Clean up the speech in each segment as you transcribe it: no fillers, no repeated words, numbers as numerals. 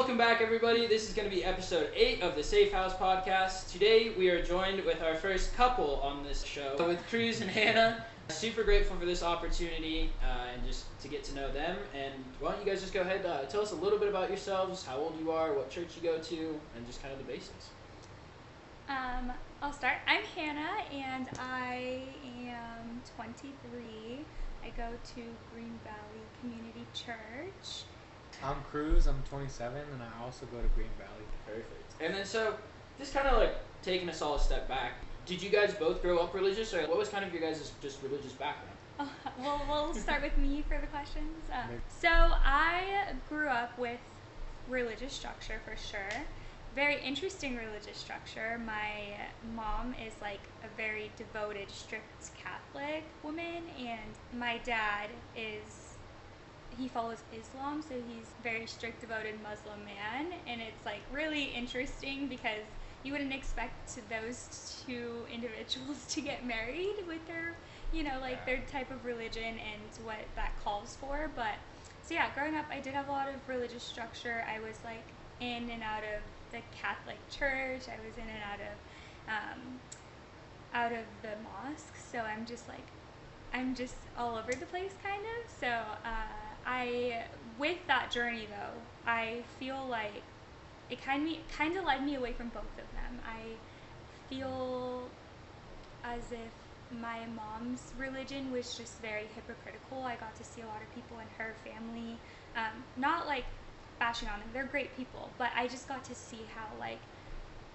welcome back, everybody. This is going to be episode 8 of the Safe House podcast. Today, we are joined with our first couple on this show, with Cruz and Hannah. Super grateful for this opportunity and just to get to know them. And why don't you guys just go ahead, tell us a little bit about yourselves, how old you are, what church you go to, and just kind of the basics. I'll start. I'm Hannah, and I am 23. I go to Green Valley Community Church. I'm Cruz, I'm 27, and I also go to Green Valley. Perfect. And then so, just kind of like taking us all a step back, did you guys both grow up religious, or what was kind of your guys' just religious background? Well, we'll start with me for the questions. So I grew up with religious structure for sure. Very interesting religious structure. My mom is like a very devoted, strict Catholic woman, and my dad he follows Islam, so he's a very strict, devoted Muslim man, and it's like really interesting because you wouldn't expect those two individuals to get married with their, their type of religion and what that calls for. But so yeah, growing up, I did have a lot of religious structure. I was like in and out of the Catholic Church. I was in and out of the mosque. So I'm just all over the place kind of. So with that journey though, I feel like it kind of led me away from both of them. I feel as if my mom's religion was just very hypocritical. I got to see a lot of people in her family, not like bashing on them, they're great people, but I just got to see how like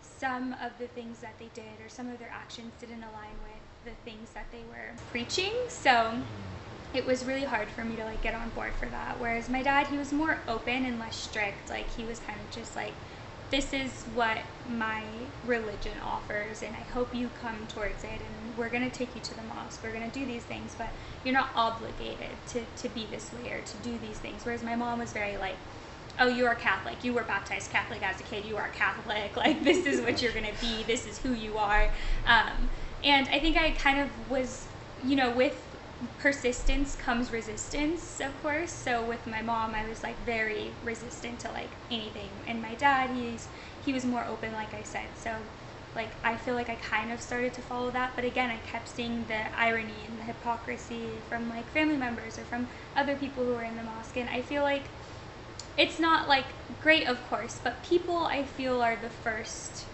some of the things that they did or some of their actions didn't align with the things that they were preaching. So it was really hard for me to like get on board for that. Whereas my dad, he was more open and less strict. Like he was kind of just like, this is what my religion offers, and I hope you come towards it, and we're going to take you to the mosque, we're going to do these things, but you're not obligated to be this way or to do these things. Whereas my mom was very like, oh, you are Catholic, you were baptized Catholic as a kid, you are Catholic, like this is what you're going to be, this is who you are. And I think I kind of was, with persistence comes resistance, of course. So with my mom, I was like very resistant to like anything, and my dad, he was more open, like I said. So like I feel like I kind of started to follow that, but again, I kept seeing the irony and the hypocrisy from like family members or from other people who were in the mosque, and I feel like it's not like great, of course, but people, I feel, are the first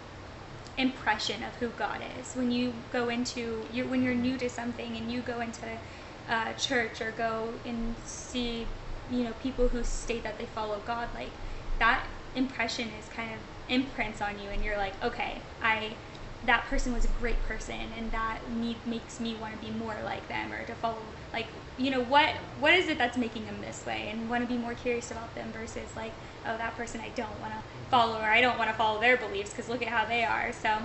impression of who God is. When you go when you're new to something and you go into church or go and see, people who state that they follow God, like that impression is kind of imprints on you, and you're like, okay, that person was a great person, and that makes me want to be more like them, or to follow, like, what is it that's making them this way, and want to be more curious about them versus like, oh, that person I don't want to follow, or I don't want to follow their beliefs because look at how they are. So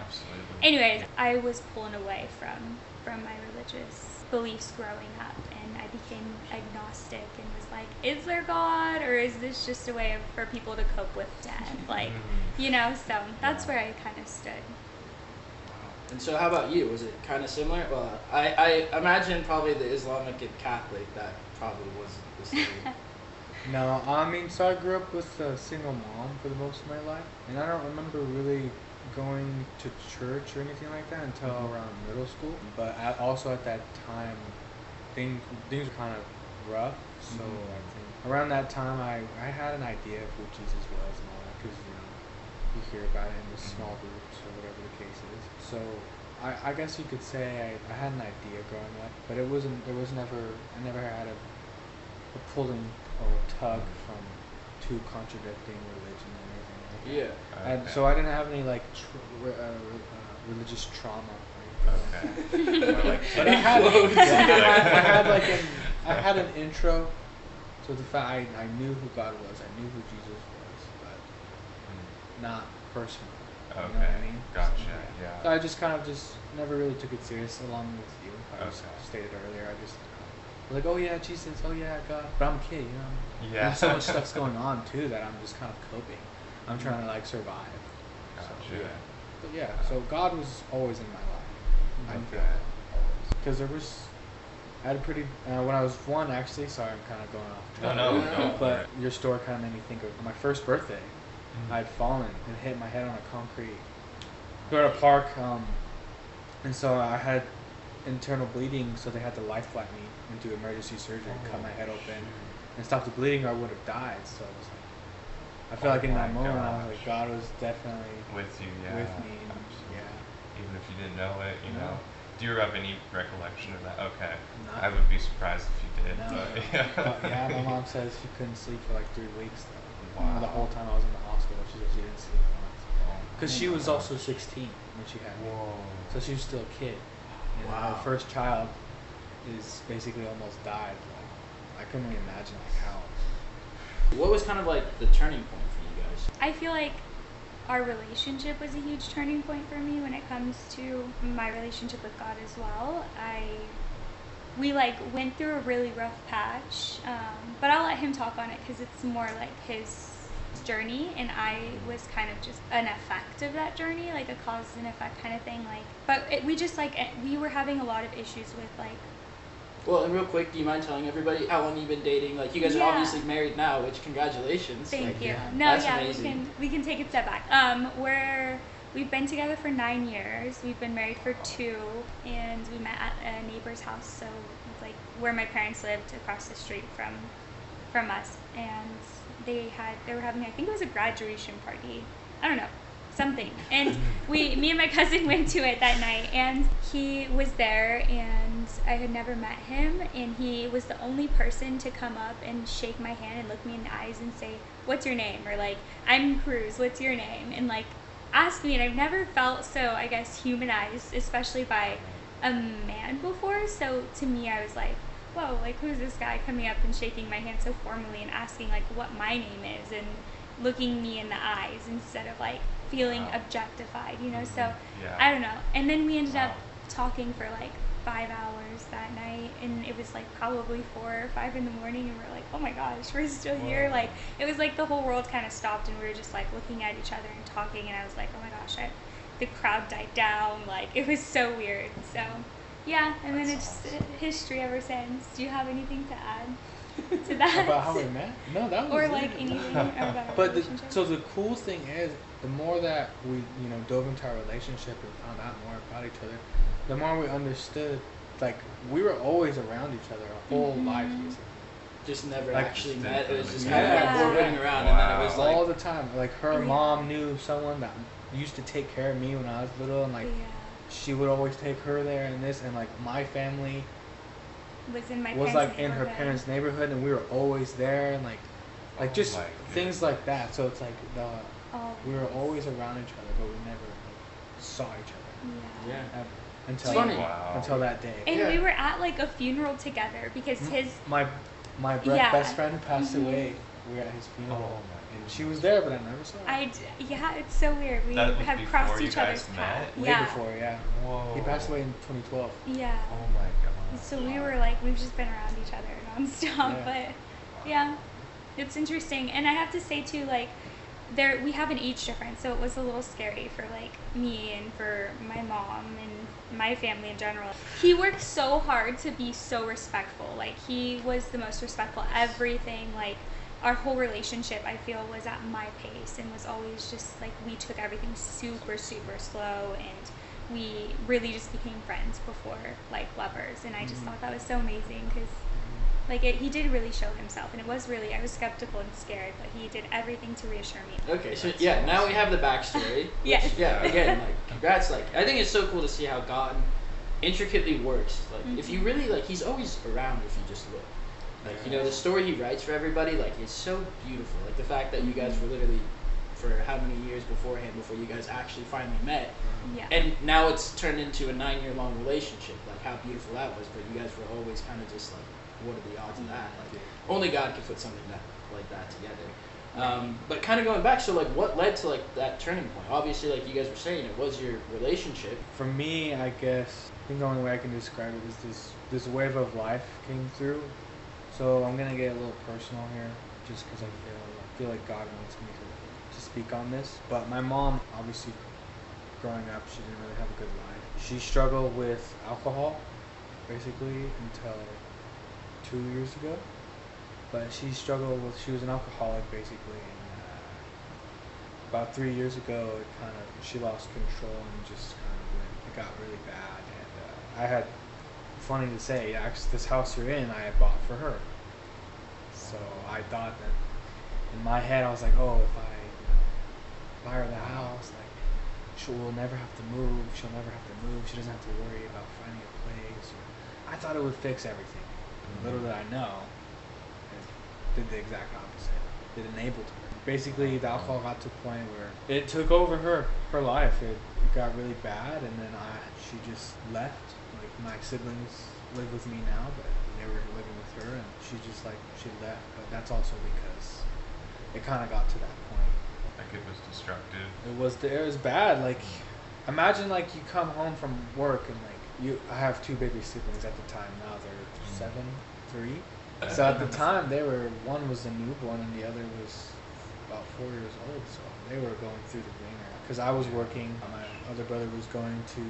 anyways, I was pulling away from my religious beliefs growing up, and I became agnostic and was like, is there God, or is this just a way for people to cope with death? Like, so that's where I kind of stood. And so how about you? Was it kind of similar? Well, I imagine probably the Islamic and Catholic, that probably wasn't the same. No, so I grew up with a single mom for the most of my life, and I don't remember really going to church or anything like that until around middle school. But also at that time, things were kind of rough, so I think around that time I had an idea of who Jesus was and all that, because you hear about it in the small groups or whatever the case is. So I guess you could say I had an idea growing up, but I never had a pulling or a tug from two contradicting religion or anything like that. Yeah. And so I didn't have any like religious trauma. Okay. But I had an intro. So the fact I knew who God was, I knew who Jesus was, but not personally. Okay. You know what I mean? Gotcha. So, Yeah. So I just kind of never really took it serious, along with you. I just stated earlier. I just like, oh yeah, Jesus, oh yeah, God. But I'm a kid, Yeah. There's so much stuff's going on too that I'm just kind of coping. I'm trying to like survive. Gotcha. So, yeah. But yeah, so God was always in my life. Okay. Because I had a pretty, when I was 1 actually, sorry I'm kind of going off track. No. But your story kind of made me think of my first birthday. I'd fallen and hit my head on a concrete. We were at a park, and so I had internal bleeding, so they had to life flat me and do emergency surgery, cut my head open, and stop the bleeding, or I would have died. So it was like, I feel like in that moment, I was like, God was definitely with you, with me. And, even if you didn't know it, you know. Do you have any recollection of that? Okay. No. I would be surprised if you did. No. But, yeah. But yeah, my mom says she couldn't sleep for like 3 weeks. Though. Wow. The whole time I was in the hospital, she said she didn't sleep once. Because she was also 16 when she had me. Whoa. So she was still a kid. And her first child is basically almost died. Like, I couldn't really imagine like how. What was kind of like the turning point for you guys? I feel like our relationship was a huge turning point for me when it comes to my relationship with God as well. We like went through a really rough patch, but I'll let him talk on it because it's more like his journey, and I was kind of just an effect of that journey, like a cause and effect kind of thing. Like, but we were having a lot of issues with like. Well, and real quick, do you mind telling everybody how long you've been dating? Like, you guys are obviously married now, which congratulations. Thank you. Yeah. No, That's yeah, amazing. we can take a step back. We've been together for 9 years. We've been married for 2, and we met at a neighbor's house. So it's like where my parents lived across the street from us, and they were having, I think it was a graduation party. I don't know. Something. And me and my cousin went to it that night, and he was there, and I had never met him, and he was the only person to come up and shake my hand and look me in the eyes and say, "What's your name?" Or like, "I'm Cruz, what's your name?" And like ask me, and I've never felt so, I guess, humanized, especially by a man before. So to me, I was like, whoa, like who's this guy coming up and shaking my hand so formally and asking like what my name is and looking me in the eyes instead of like feeling objectified, you know? So I don't know. And then we ended up talking for like 5 hours that night, and it was like probably 4 or 5 in the morning, and we're like, oh my gosh, we're still here. Like it was like the whole world kind of stopped, and we were just like looking at each other and talking, and I was like, oh my gosh, the crowd died down. Like it was so weird. So yeah, and then it's history ever since. Do you have anything to add to that? About how we met? No, that was or it. like anything about our But relationship? so the cool thing is, the more that we dove into our relationship and found out more about each other, the more we understood. Like we were always around each other our whole lives, basically. Just never Like, actually met. It was just Yeah. kind of like orbiting around, and then it was like All the time. Like her mom knew someone that used to take care of me when I was little, and like she would always take her there and this, and like my family was like in her parents' neighborhood, and we were always there, and like just things like that. So it's like we were always around each other, but we never saw each other. Yeah. Ever. Until that day. And we were at like a funeral together because my best friend passed away. We were at his funeral, and she was there, but I never saw her. It's so weird. We have crossed each other's paths. Way before, Whoa. He passed away in 2012. Yeah. Oh my god. So we were like, we've just been around each other nonstop, but yeah, it's interesting. And I have to say too, like, we have an age difference, so it was a little scary for like me and for my mom and my family in general. He worked so hard to be so respectful. Like he was the most respectful. Everything, like our whole relationship, I feel, was at my pace and was always just like we took everything super, super slow, and we really just became friends before like lovers. And I just thought that was so amazing because like he did really show himself, and it was really, I was skeptical and scared, but he did everything to reassure me. Okay, so yeah, now we have the backstory. Yes. Which, yeah, again, like congrats. Like I think it's so cool to see how God intricately works. Like if you really like, He's always around if you just look. Like the story He writes for everybody, like it's so beautiful. Like the fact that you guys were literally for how many years beforehand before you guys actually finally met. Yeah. And now it's turned into a 9-year-long relationship. Like how beautiful that was, but you guys were always kind of just like, what are the odds of that? Like only God could put something like that together. But kind of going back, so like what led to like that turning point? Obviously, like you guys were saying, it was your relationship. For me, I guess I think the only way I can describe it is this wave of life came through. So I'm gonna get a little personal here, just because I feel like God wants me to speak on this. But my mom, obviously, growing up, she didn't really have a good life. She struggled with alcohol, basically, until 2 years ago. But she was an alcoholic, basically, and about 3 years ago, she lost control and just it got really bad. And I had, funny to say, actually this house you're in, I had bought for her. So I thought that, in my head, I was like, oh, if I buy her the house, like, she will never have to move. She'll never have to move. She doesn't have to worry about finding a place. I thought it would fix everything. Little did I know, it did the exact opposite. It enabled her. Basically, the alcohol got to a point where it took over her life. It got really bad, and then she just left. Like, my siblings live with me now, but they were living with her, and she left. But that's also because it kind of got to that point. Like, it was destructive. It was bad. Like, imagine, like, you come home from work and, like, I have 2 baby siblings at the time. Now they're 7, 3. So at the time, one was a newborn and the other was about 4 years old. So they were going through the ringer. Because I was working, my other brother was going to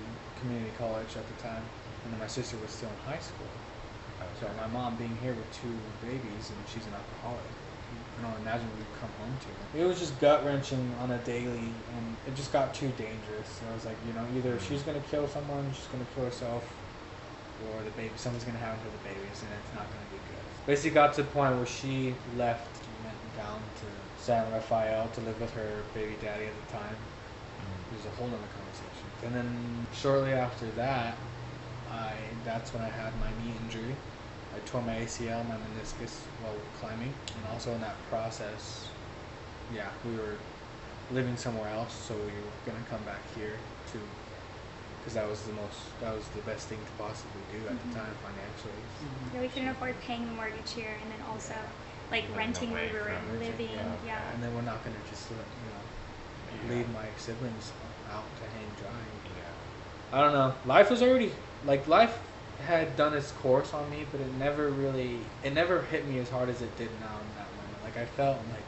community college at the time, and then my sister was still in high school. So my mom being here with 2 babies, and she's an alcoholic. You know, imagine what we'd come home to. It was just gut-wrenching on a daily, and it just got too dangerous. And I was like, either she's going to kill someone, she's going to kill herself, or someone's going to have the babies, and it's not going to be good. Basically got to the point where she left and went down to San Rafael to live with her baby daddy at the time. It was a whole other conversation. And then shortly after that, that's when I had my knee injury. I tore my ACL, my meniscus while climbing, and also in that process, we were living somewhere else, so we were gonna come back here too, because that was the best thing to possibly do at the time financially. Yeah, we couldn't afford paying the mortgage here, and then also like renting where we were living. Yeah. And then we're not gonna just leave my siblings out to hang dry. I don't know. Life had done its course on me, but it never hit me as hard as it did now in that moment. Like, I felt like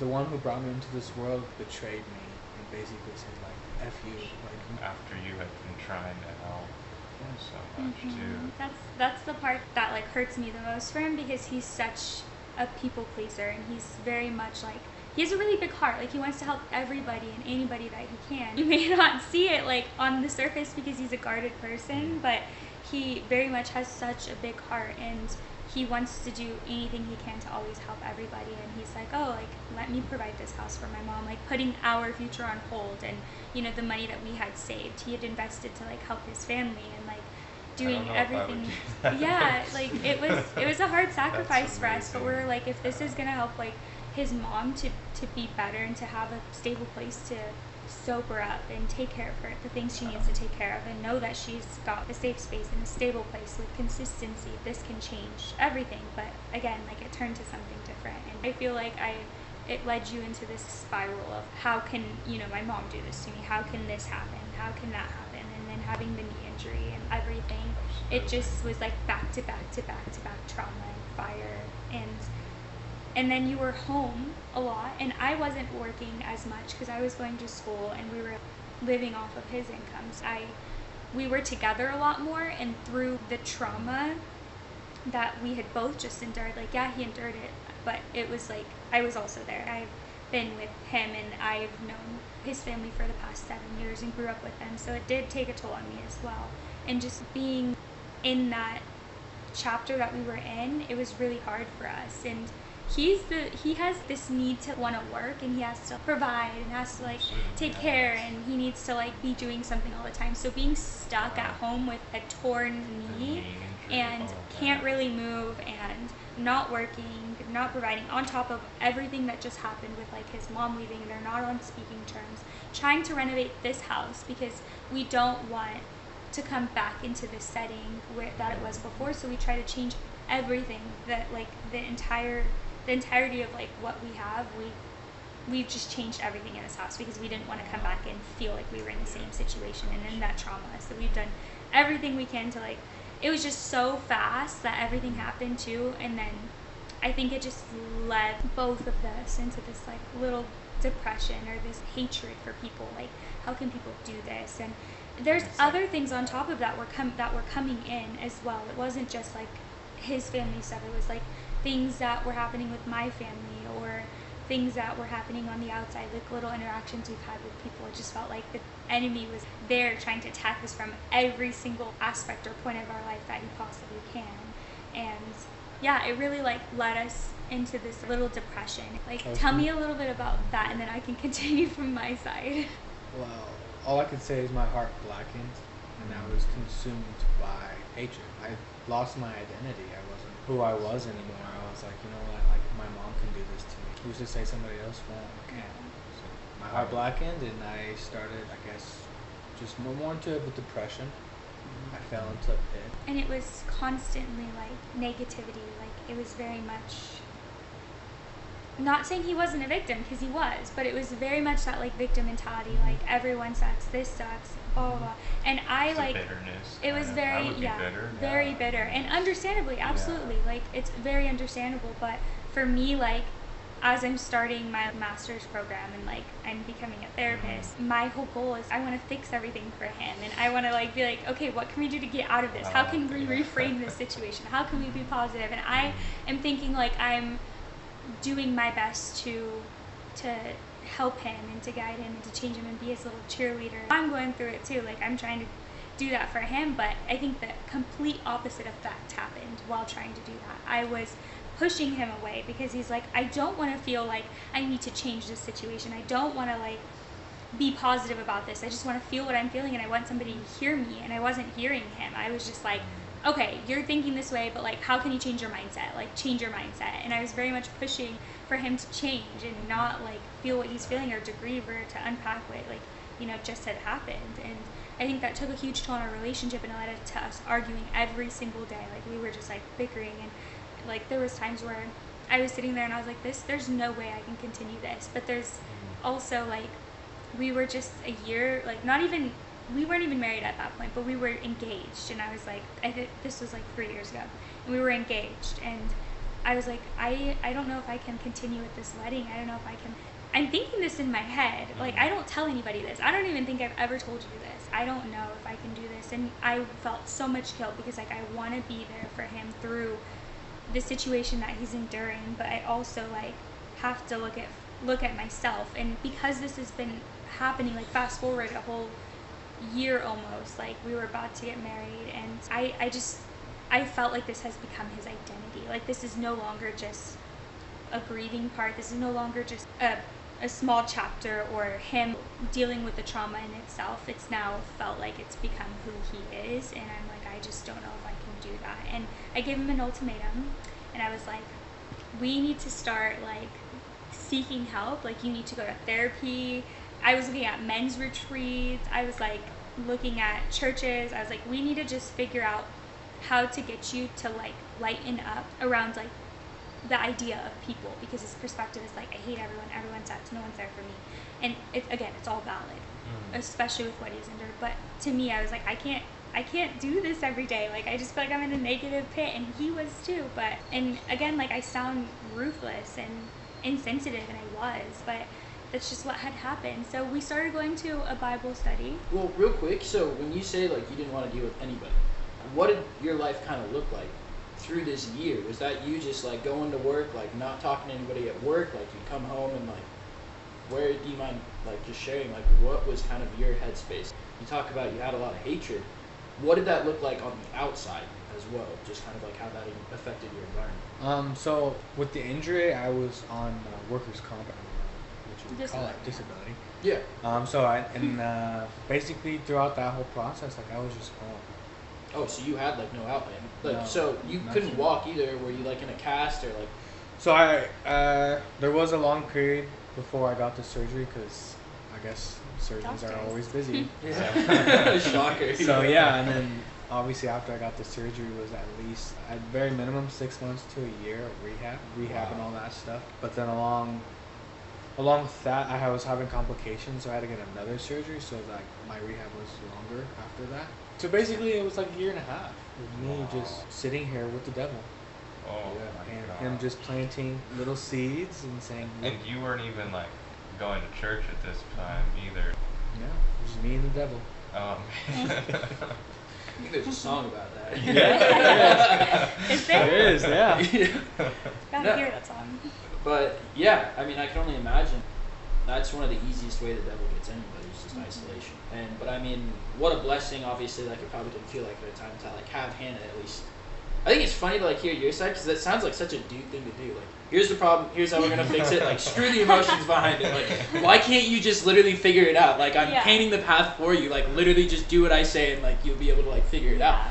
the one who brought me into this world betrayed me and basically said, like, F you. Like, after you had been trying to help so much too. That's the part that, like, hurts me the most for him, because he's such a people pleaser, and he's very much like, he has a really big heart. Like, he wants to help everybody and anybody that he can. You may not see it, like, on the surface because he's a guarded person, but he very much has such a big heart, and he wants to do anything he can to always help everybody. And he's like, oh, like, let me provide this house for my mom, like, putting our future on hold. And, the money that we had saved, he had invested to, like, help his family, and, like, doing everything. Yeah, like, it was a hard sacrifice for us, but we're like, if this is gonna help, like, his mom to be better and to have a stable place to sober up and take care of her, the things she needs to take care of, and know that she's got a safe space and a stable place with consistency, this can change everything. But again, like, it turned to something different, and I feel like it led you into this spiral of, how can my mom do this to me, how can this happen, how can that happen, and then having the knee injury and everything, it just was like back to back to back to back trauma and fire. And then you were home a lot, and I wasn't working as much because I was going to school and we were living off of his incomes. We were together a lot more, and through the trauma that we had both just endured, like, yeah, he endured it, but it was like, I was also there. I've been with him, and I've known his family for the past 7 years and grew up with them, so it did take a toll on me as well. And just being in that chapter that we were in, it was really hard for us. And he has this need to want to work, and he has to provide and has to, like, take care, and he needs to, like, be doing something all the time. So being stuck at home with a torn knee and can't really move and not working, not providing, on top of everything that just happened with, like, his mom leaving and they're not on speaking terms, trying to renovate this house because we don't want to come back into this setting that it was before. So we try to change everything, that, like, the entirety of, like, what we have. We've just changed everything in this house because we didn't want to come back and feel like we were in the same situation and in that trauma. So we've done everything we can to, like, it was just so fast that everything happened too, and then I think it just led both of us into this, like, little depression or this hatred for people. Like, how can people do this? And there's other things on top of that were coming in as well. It wasn't just, like, his family stuff. It was, like, things that were happening with my family, or things that were happening on the outside, like little interactions we've had with people. It just felt like the enemy was there trying to attack us from every single aspect or point of our life that he possibly can. And yeah, it really like led us into this little depression. Like, tell me a little bit about that, and then I can continue from my side. Well, all I could say is my heart blackened, and I was consumed by hatred. I lost my identity. I wasn't who I was anymore. I was like, you know what, like, my mom can do this to me. Who's to say somebody else won't or can't? So my heart blackened, and I started, I guess, just more into a depression. I fell into a pit. And it was constantly like negativity. Like, it was very much, not saying he wasn't a victim, because he was, but it was very much that like victim mentality. Like, everyone sucks, this sucks, blah blah blah. And I It's like bitterness. it was I very would be bitter. very bitter, and understandably, absolutely, like, it's very understandable. But for me, like, as I'm starting my master's program and like I'm becoming a therapist, my whole goal is I want to fix everything for him, and I want to like be like, okay, what can we do to get out of this? How can we reframe this situation? How can we be positive? And I am thinking like I'm doing my best to help him and to guide him and to change him and be his little cheerleader. I'm going through it too. Like, I'm trying to do that for him, but I think the complete opposite effect happened while trying to do that. I was pushing him away because he's like, I don't want to feel like I need to change this situation. I don't want to like be positive about this. I just want to feel what I'm feeling, and I want somebody to hear me, and I wasn't hearing him. I was just like, okay, you're thinking this way, but like, how can you change your mindset? Like, change your mindset. And I was very much pushing for him to change and not like feel what he's feeling or to grieve or to unpack what, like, you know, just had happened. And I think that took a huge toll on our relationship, and it led to us arguing every single day. Like, we were just like bickering, and like there was times where I was sitting there and I was like, there's no way I can continue this. But there's also like, we were just a year, like, we weren't even married at that point, but we were engaged. And I was like, I think this was like 3 years ago, and we were engaged, and I was like, I don't know if I can continue with this wedding. I don't know if I can. I'm thinking this in my head. Like, I don't tell anybody this. I don't even think I've ever told you this. I don't know if I can do this. And I felt so much guilt because like I want to be there for him through the situation that he's enduring, but I also like have to look at myself. And because this has been happening, like, fast forward a whole year almost, like, we were about to get married, and I felt like this has become his identity. Like, this is no longer just a grieving part. This is no longer just a small chapter or him dealing with the trauma in itself. It's now felt like it's become who he is, and I'm like, I just don't know if I can do that. And I gave him an ultimatum, and I was like, we need to start like seeking help. Like, you need to go to therapy. I was looking at men's retreats. I was like looking at churches. I was like, we need to just figure out how to get you to like lighten up around like the idea of people, because his perspective is like, I hate everyone, everyone sucks, no one's there for me. And it's all valid, especially with what he's endured. But to me, I was like, I can't do this every day. Like, I just feel like I'm in a negative pit, and he was too. But, and again, like, I sound ruthless and insensitive, and I was, but that's just what had happened. So we started going to a Bible study. Well, real quick, so when you say like you didn't want to deal with anybody, what did your life kind of look like through this year? Was that you just like going to work, like not talking to anybody at work, like you come home and like, where do you mind like just sharing like what was kind of your headspace? You talk about you had a lot of hatred. What did that look like on the outside as well? Just kind of like how that affected your environment. So with the injury, I was on workers' comp, which you would call it disability. Yeah. So basically throughout that whole process, like, I was just home. Oh, so you had like no outlet. Like, No, so you couldn't walk either. Were you like in a cast or like? So there was a long period before I got the surgery, because I guess surgeons are always busy. Yeah. Shocker. So yeah, and then obviously after I got the surgery was at least at very minimum 6 months to a year of rehab and all that stuff. But then along with that, I was having complications, so I had to get another surgery. So like my rehab was longer after that. So basically, it was like a year and a half of me just sitting here with the devil. Oh, Yeah, and my God. him just planting little seeds and saying, And you weren't even like going to church at this time either. no, just me and the devil. Oh, man. I think there's a song about that. Yeah, Is there? there is, yeah. Gotta No. hear that song. But yeah, I mean, I can only imagine that's one of the easiest way the devil gets anybody is just isolation. But I mean, what a blessing, obviously, like it probably didn't feel like at a time to like have Hannah at least. I think it's funny to like hear your side because that sounds like such a dude thing to do. Like, here's the problem, here's how we're gonna fix it. Like, screw the emotions behind it. Like, why can't you just literally figure it out? Like, I'm painting the path for you. Like, literally just do what I say and like you'll be able to like figure it out.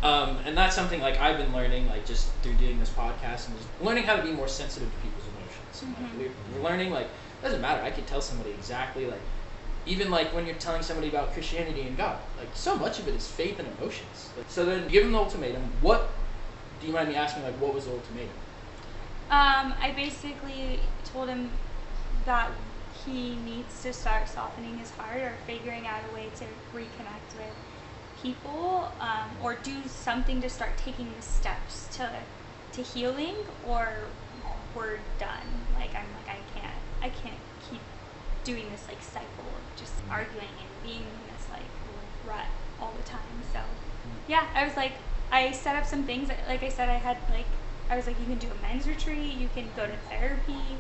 And that's something like I've been learning, like just through doing this podcast and just learning how to be more sensitive to people's emotions. And, like, we're learning like it doesn't matter. I can tell somebody exactly like. Even like when you're telling somebody about Christianity and God, like so much of it is faith and emotions. Like, so then give him the ultimatum. What, do you mind me asking, like what was the ultimatum? I basically told him that he needs to start softening his heart or figuring out a way to reconnect with people, or do something to start taking the steps to healing, or we're done. Like I can't keep doing this like cycle of just arguing and being in this like rut all the time. So yeah, I was like, I set up some things. Like I said, I was like, you can do a men's retreat, you can go to therapy,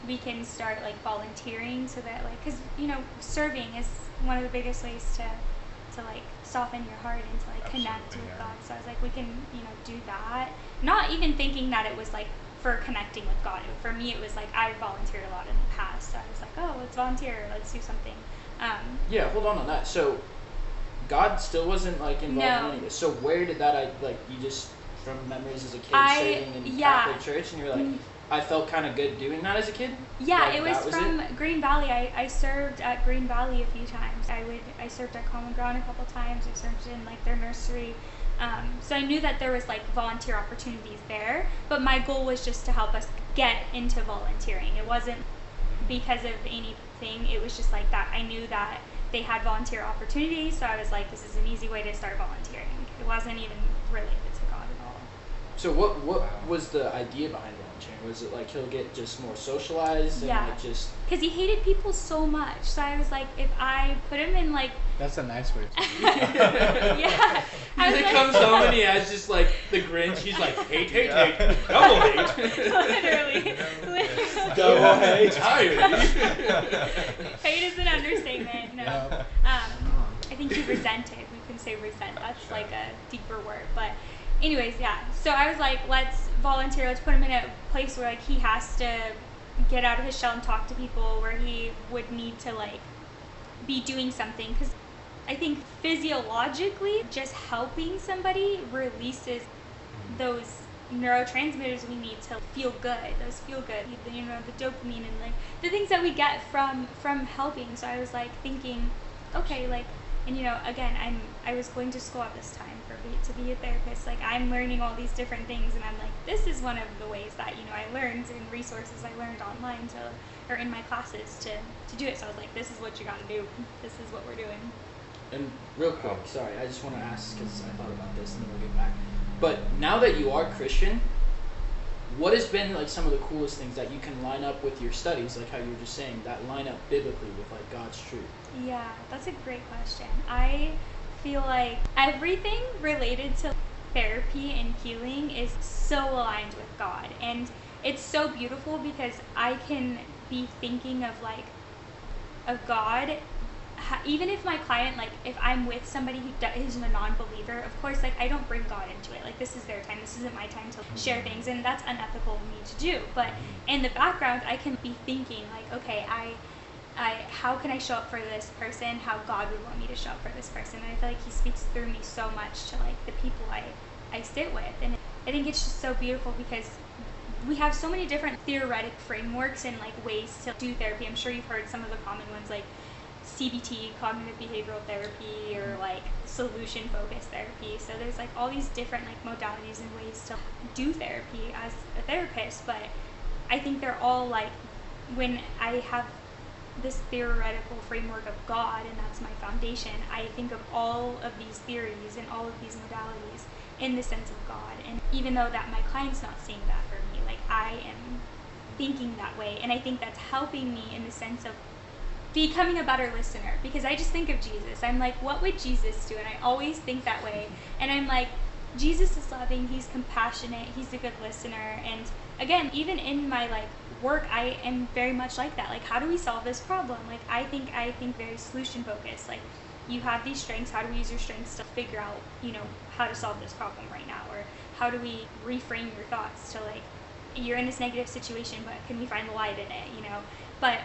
we can start like volunteering, so that like, because serving is one of the biggest ways to like soften your heart and to like connect with God. So I was like, we can do that, not even thinking that it was like for connecting with God. For me, it was like I volunteered a lot in the past, so I was like, oh, let's volunteer, let's do something. Yeah, hold on that. So God still wasn't like involved in any of this. So where did that you just from memories as a kid serving in Catholic church, and you're like, I felt kind of good doing that as a kid? Yeah, like, it was from Green Valley. I served at Green Valley a few times. I served at Common Ground a couple times. I served in like their nursery. So I knew that there was like volunteer opportunities there, but my goal was just to help us get into volunteering. It wasn't because of anything. It was just like that. I knew that they had volunteer opportunities, so I was like, this is an easy way to start volunteering. It wasn't even related to God at all. So what was the idea behind volunteering? Was it like he'll get just more socialized and like just... Because he hated people so much. So I was like, if I put him in like... That's a nice way to Yeah. He comes home and he has just like the Grinch. He's like, hate, double hate. Literally. Double hate. Tired. Hate is an understatement. No. I think he resented. We can say resent. That's like a deeper word. But anyways, yeah. So I was like, let's volunteer. Let's put him in a place where like he has to get out of his shell and talk to people, where he would need to like be doing something. Because I think physiologically, just helping somebody releases those neurotransmitters we need to feel good. Those feel good, the dopamine and like the things that we get from helping. So I was like thinking, okay, like, and again, I was going to school at this time to be a therapist. Like, I'm learning all these different things, and I'm like, this is one of the ways that I learned, and resources I learned online or in my classes to do it. So I was like, this is what you gotta do. This is what we're doing. And real quick, sorry, I just want to ask because I thought about this, and then we'll get back. But now that you are Christian, what has been like some of the coolest things that you can line up with your studies, like how you were just saying, that line up biblically with like God's truth? Yeah, that's a great question. I feel like everything related to therapy and healing is so aligned with God, and it's so beautiful because I can be thinking of God. Even if my client, like if I'm with somebody who's a non-believer, of course, like I don't bring God into it. Like, this is their time. This isn't my time to share things, and that's unethical of me to do. But in the background, I can be thinking like, okay, how can I show up for this person? How God would want me to show up for this person? And I feel like He speaks through me so much to like the people I sit with, and I think it's just so beautiful because we have so many different theoretic frameworks and like ways to do therapy. I'm sure you've heard some of the common ones like CBT, cognitive behavioral therapy, or like solution focused therapy. So there's like all these different like modalities and ways to do therapy as a therapist, but I think they're all like, when I have this theoretical framework of God and that's my foundation, I think of all of these theories and all of these modalities in the sense of God. And even though that my client's not seeing that for me, like I am thinking that way, and I think that's helping me in the sense of becoming a better listener, because I just think of Jesus. I'm like, what would Jesus do? And I always think that way. And I'm like, Jesus is loving, He's compassionate, He's a good listener. And again, even in my like work, I am very much like that. Like, how do we solve this problem? Like, I think very solution focused. Like, you have these strengths, how do we use your strengths to figure out, how to solve this problem right now? Or how do we reframe your thoughts to like, you're in this negative situation, but can we find the light in it, But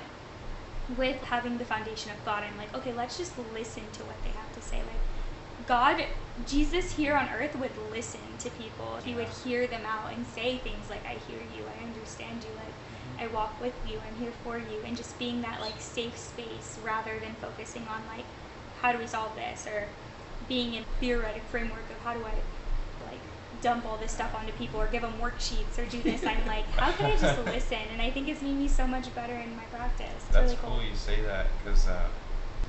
with having the foundation of God, I'm like, okay, let's just listen to what they have to say. Like, God, Jesus here on earth would listen to people. He would hear them out and say things like, I hear you, I understand you, like, I walk with you, I'm here for you. And just being that like safe space rather than focusing on like, how do we solve this? Or being in theoretic framework of how do I like dump all this stuff onto people or give them worksheets or do this. I'm like, how can I just listen? And I think it's made me so much better in my practice. It's That's really cool you say that, because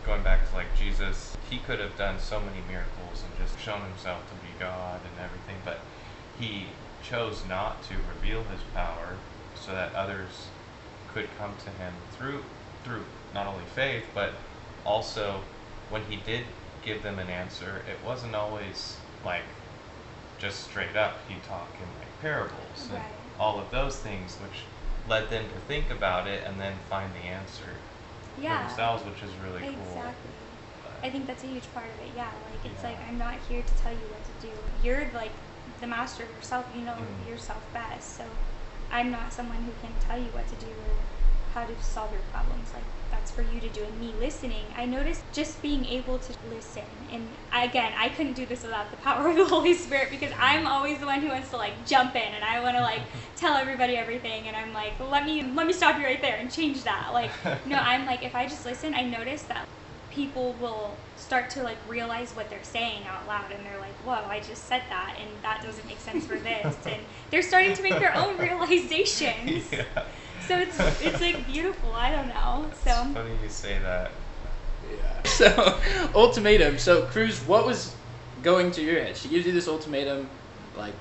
going back to like Jesus, he could have done so many miracles and just shown himself to be God and everything, but he chose not to reveal his power so that others could come to him through not only faith, but also when he did give them an answer, it wasn't always like just straight up. He'd talk in like parables and all of those things, which led them to think about it and then find the answer for themselves, which is really cool. Exactly. I think that's a huge part of it. Yeah, like it's like, I'm not here to tell you what to do. You're like the master of yourself. You know yourself best. So I'm not someone who can tell you what to do or how to solve your problems. Like, that's for you to do. And me listening, I noticed just being able to listen. And again, I couldn't do this without the power of the Holy Spirit, because I'm always the one who wants to like jump in and I want to like tell everybody everything. And I'm like, let me stop you right there and change that. Like, no, I'm like, if I just listen, I notice that people will start to like realize what they're saying out loud, and they're like, whoa, I just said that and that doesn't make sense for this. And they're starting to make their own realizations. So it's like beautiful. I don't know. So it's funny you say that. Yeah. So ultimatum. So Cruz, what was going through your head? She gives you this ultimatum. Like,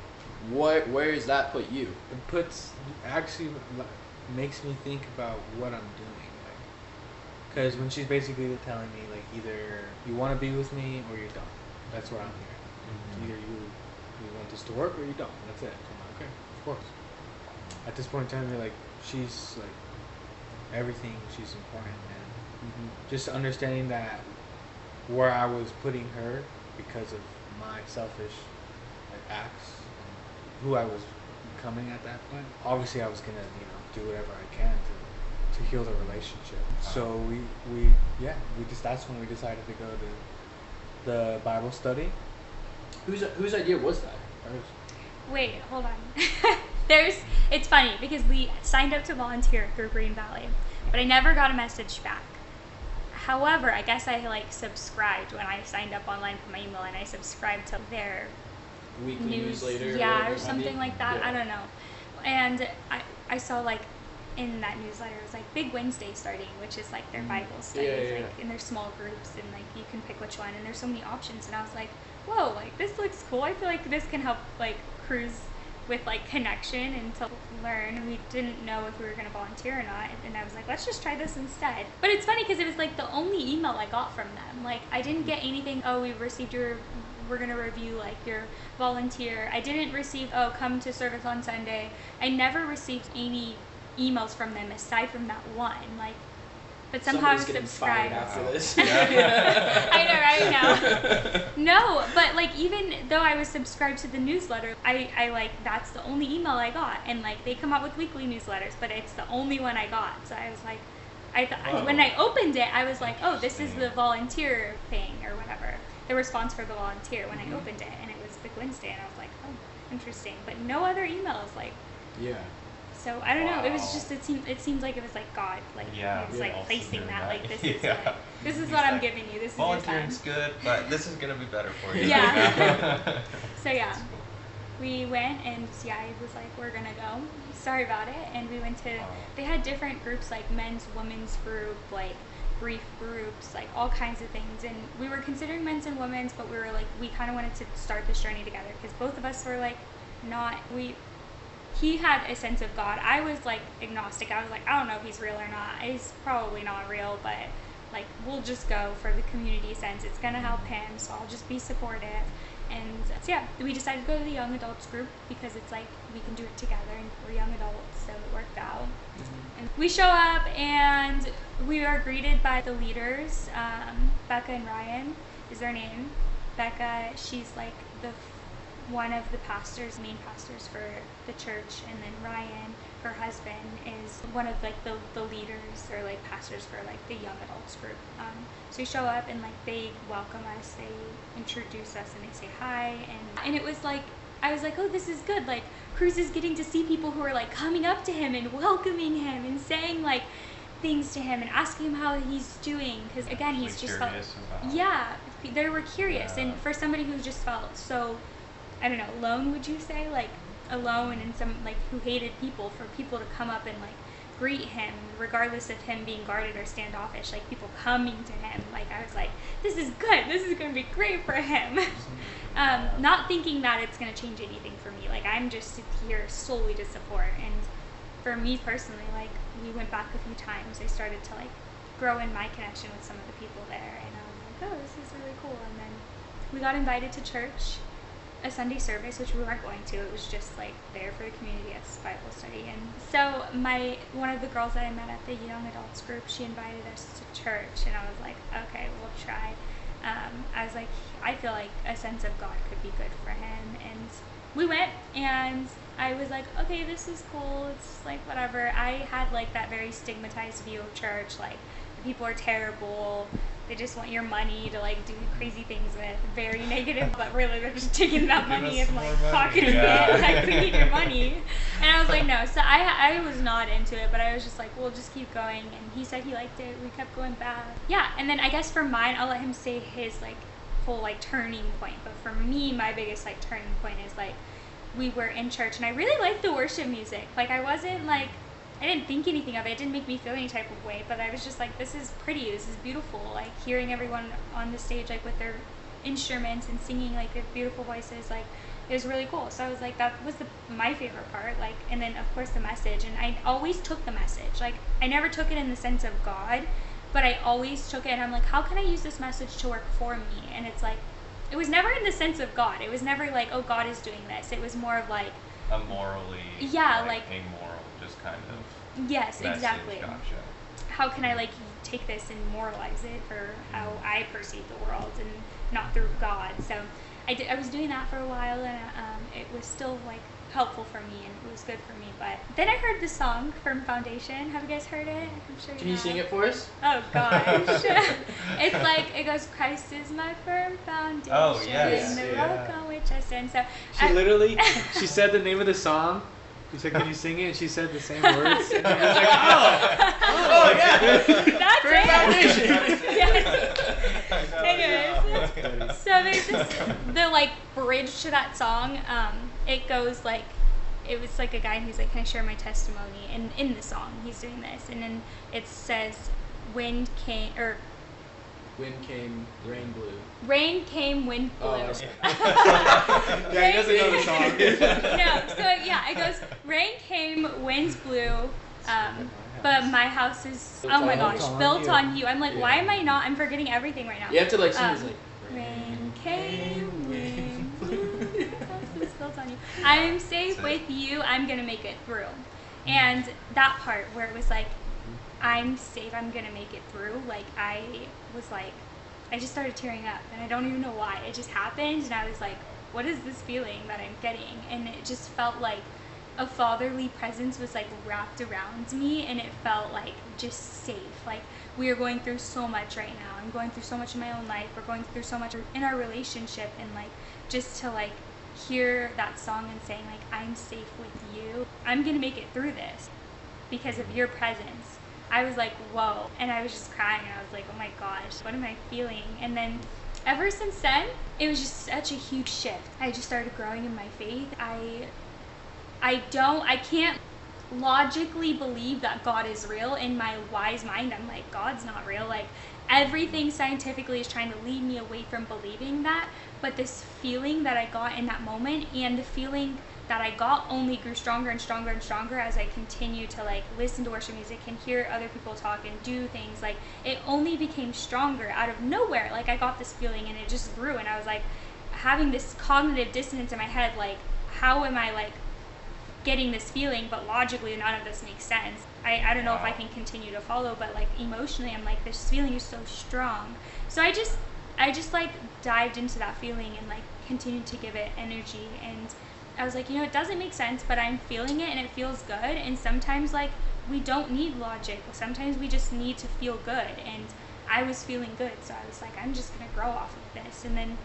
where does that put you? It actually makes me think about what I'm doing. Because when she's basically telling me, like, either you want to be with me or you don't. That's where I'm here. Either you want this to work or you don't. That's it. So I'm like, okay, of course. At this point in time, like, she's like everything. She's important, and just understanding that where I was putting her because of my selfish like acts and who I was becoming at that point. Obviously, I was gonna do whatever I can to heal the relationship. So that's when we decided to go to the Bible study. Whose idea was that? Wait, hold on. It's funny because we signed up to volunteer through Green Valley, but I never got a message back. However, I guess I like subscribed when I signed up online for my email, and I subscribed to their weekly newsletter, or something like that. I don't know. And I saw like in that newsletter it was like Big Wednesday starting, which is like their Bible studies, like in their small groups, and like you can pick which one, and there's so many options. And I was like, whoa, like this looks cool. I feel like this can help like Cruz with like connection and to learn. We didn't know if we were going to volunteer or not, and I was like, let's just try this instead. But it's funny because it was like the only email I got from them. Like, I didn't get anything, oh, we received we're going to review like your volunteer. I didn't receive, oh, come to service on Sunday. I never received any emails from them aside from that one. Like, but somehow I was subscribed. After this. I know, right? No, but like even though I was subscribed to the newsletter, I like that's the only email I got, and like they come out with weekly newsletters, but it's the only one I got. So I was like, when I opened it, I was like, oh, this is the volunteer thing or whatever, the response for the volunteer when I opened it, and it was Big Wednesday, and I was like, oh, interesting, but no other emails, like. Yeah. So I don't know. It was just it seemed like it was like God, like he was like placing that, like this is what I'm giving you. This is your time. Volunteering's good, but this is gonna be better for you. Yeah. So yeah, we went, and I was like, we're gonna go. Sorry about it. And we went to. They had different groups, like men's, women's group, like brief groups, like all kinds of things. And we were considering men's and women's, but we were like, we kind of wanted to start this journey together because both of us were like, He had a sense of God. I was like agnostic. I was like, I don't know if he's real or not. He's probably not real, but like we'll just go for the community sense. It's gonna help him, so I'll just be supportive. And so yeah, we decided to go to the young adults group because it's like we can do it together and we're young adults, so it worked out. Mm-hmm. And we show up and we are greeted by the leaders. Becca and Ryan is their name. Becca, she's like one of the pastors, main pastors for the church, and then Ryan, her husband, is one of like the leaders or like pastors for like the young adults group. So we show up and like they welcome us, they introduce us, and they say hi, and it was like, I was like, oh, this is good. Like Cruz is getting to see people who are like coming up to him and welcoming him and saying like things to him and asking him how he's doing, because again, he's just felt, yeah, they were curious. Yeah. And for somebody who just felt so, I don't know, alone, would you say, like alone, and some like who hated people, for people to come up and like greet him regardless of him being guarded or standoffish, like people coming to him, like I was like, this is good, this is going to be great for him. Not thinking that it's going to change anything for me, like I'm just here solely to support. And for me personally, like we went back a few times, I started to like grow in my connection with some of the people there, and I was like, oh, this is really cool. And then we got invited to church, a Sunday service, which we weren't going to. It was just like there for the community as Bible study. And so one of the girls that I met at the young adults group, she invited us to church, and I was like, okay, we'll try. I was like, I feel like a sense of God could be good for him. And we went, and I was like, okay, this is cool. It's like whatever. I had like that very stigmatized view of church, like the people are terrible. They just want your money to like do crazy things with. Very negative, but really they're just taking that money and like pocketing it, like we need your money. And I was like, no. So I was not into it, but I was just like, we'll just keep going. And he said he liked it. We kept going back. Yeah. And then I guess for mine, I'll let him say his like whole like turning point. But for me, my biggest like turning point is like we were in church, and I really liked the worship music. Like I wasn't like, I didn't think anything of it. It didn't make me feel any type of way, but I was just like, this is pretty, this is beautiful. Like hearing everyone on the stage, like with their instruments and singing like their beautiful voices, like it was really cool. So I was like, that was my favorite part. Like, and then of course the message, and I always took the message. Like I never took it in the sense of God, but I always took it, and I'm like, how can I use this message to work for me? And it's like, it was never in the sense of God. It was never like, oh, God is doing this. It was more of like a morally, yeah, like amoral, just kind of. Yes, message. exactly. Gotcha. How can I like take this and moralize it for how I perceive the world and not through God? So I was doing that for a while, and it was still like helpful for me, and it was good for me. But then I heard the song Firm Foundation. Have you guys heard it? I'm sure Can you sing it for us? Oh gosh. It's like, it goes, Christ is my firm foundation. Oh, yes. The rock on which I stand. So she literally, she said the name of the song. He said, can you sing it? And she said the same words. And I was like, oh yeah. That's Firm Foundation. Yes. Anyways, so there's this, the like bridge to that song. It goes like, it was like a guy who's like, can I share my testimony? And in the song, he's doing this. And then it says, wind came, rain blew. Rain came, wind blew. Oh, yeah, he doesn't know the song. No, so yeah, it goes, rain came, winds blew, but my house is, oh my gosh, built on you. I'm like, why am I not, I'm forgetting everything right now. You have to like sing this like, rain came, wind blew, my house is built on you. I'm safe with you, I'm gonna make it through. And that part where it was like, I'm safe, I'm gonna make it through, like I was like, I just started tearing up, and I don't even know why. It just happened, and I was like, what is this feeling that I'm getting? And it just felt like a fatherly presence was like wrapped around me, and it felt like just safe. Like we are going through so much right now. I'm going through so much in my own life. We're going through so much in our relationship, and like just to like hear that song and saying like, I'm safe with you. I'm gonna make it through this because of your presence. I was like, whoa. And I was just crying. I was like, oh my gosh, what am I feeling? And then ever since then, it was just such a huge shift. I just started growing in my faith. I can't logically believe that God is real. In my wise mind, I'm like, God's not real. Like everything scientifically is trying to lead me away from believing that. But this feeling that I got in that moment, and the feeling that I got, only grew stronger and stronger and stronger as I continued to like listen to worship music and hear other people talk and do things. Like it only became stronger out of nowhere. Like I got this feeling, and it just grew, and I was like, having this cognitive dissonance in my head, like, how am I, like, getting this feeling, but logically none of this makes sense. I don't know if I can continue to follow, but, like, emotionally I'm like, this feeling is so strong. So I just like dived into that feeling and, like, continued to give it energy, and I was like, it doesn't make sense, but I'm feeling it and it feels good. And sometimes, like, we don't need logic. Sometimes we just need to feel good, and I was feeling good, so I was like, I'm just gonna grow off of this. And then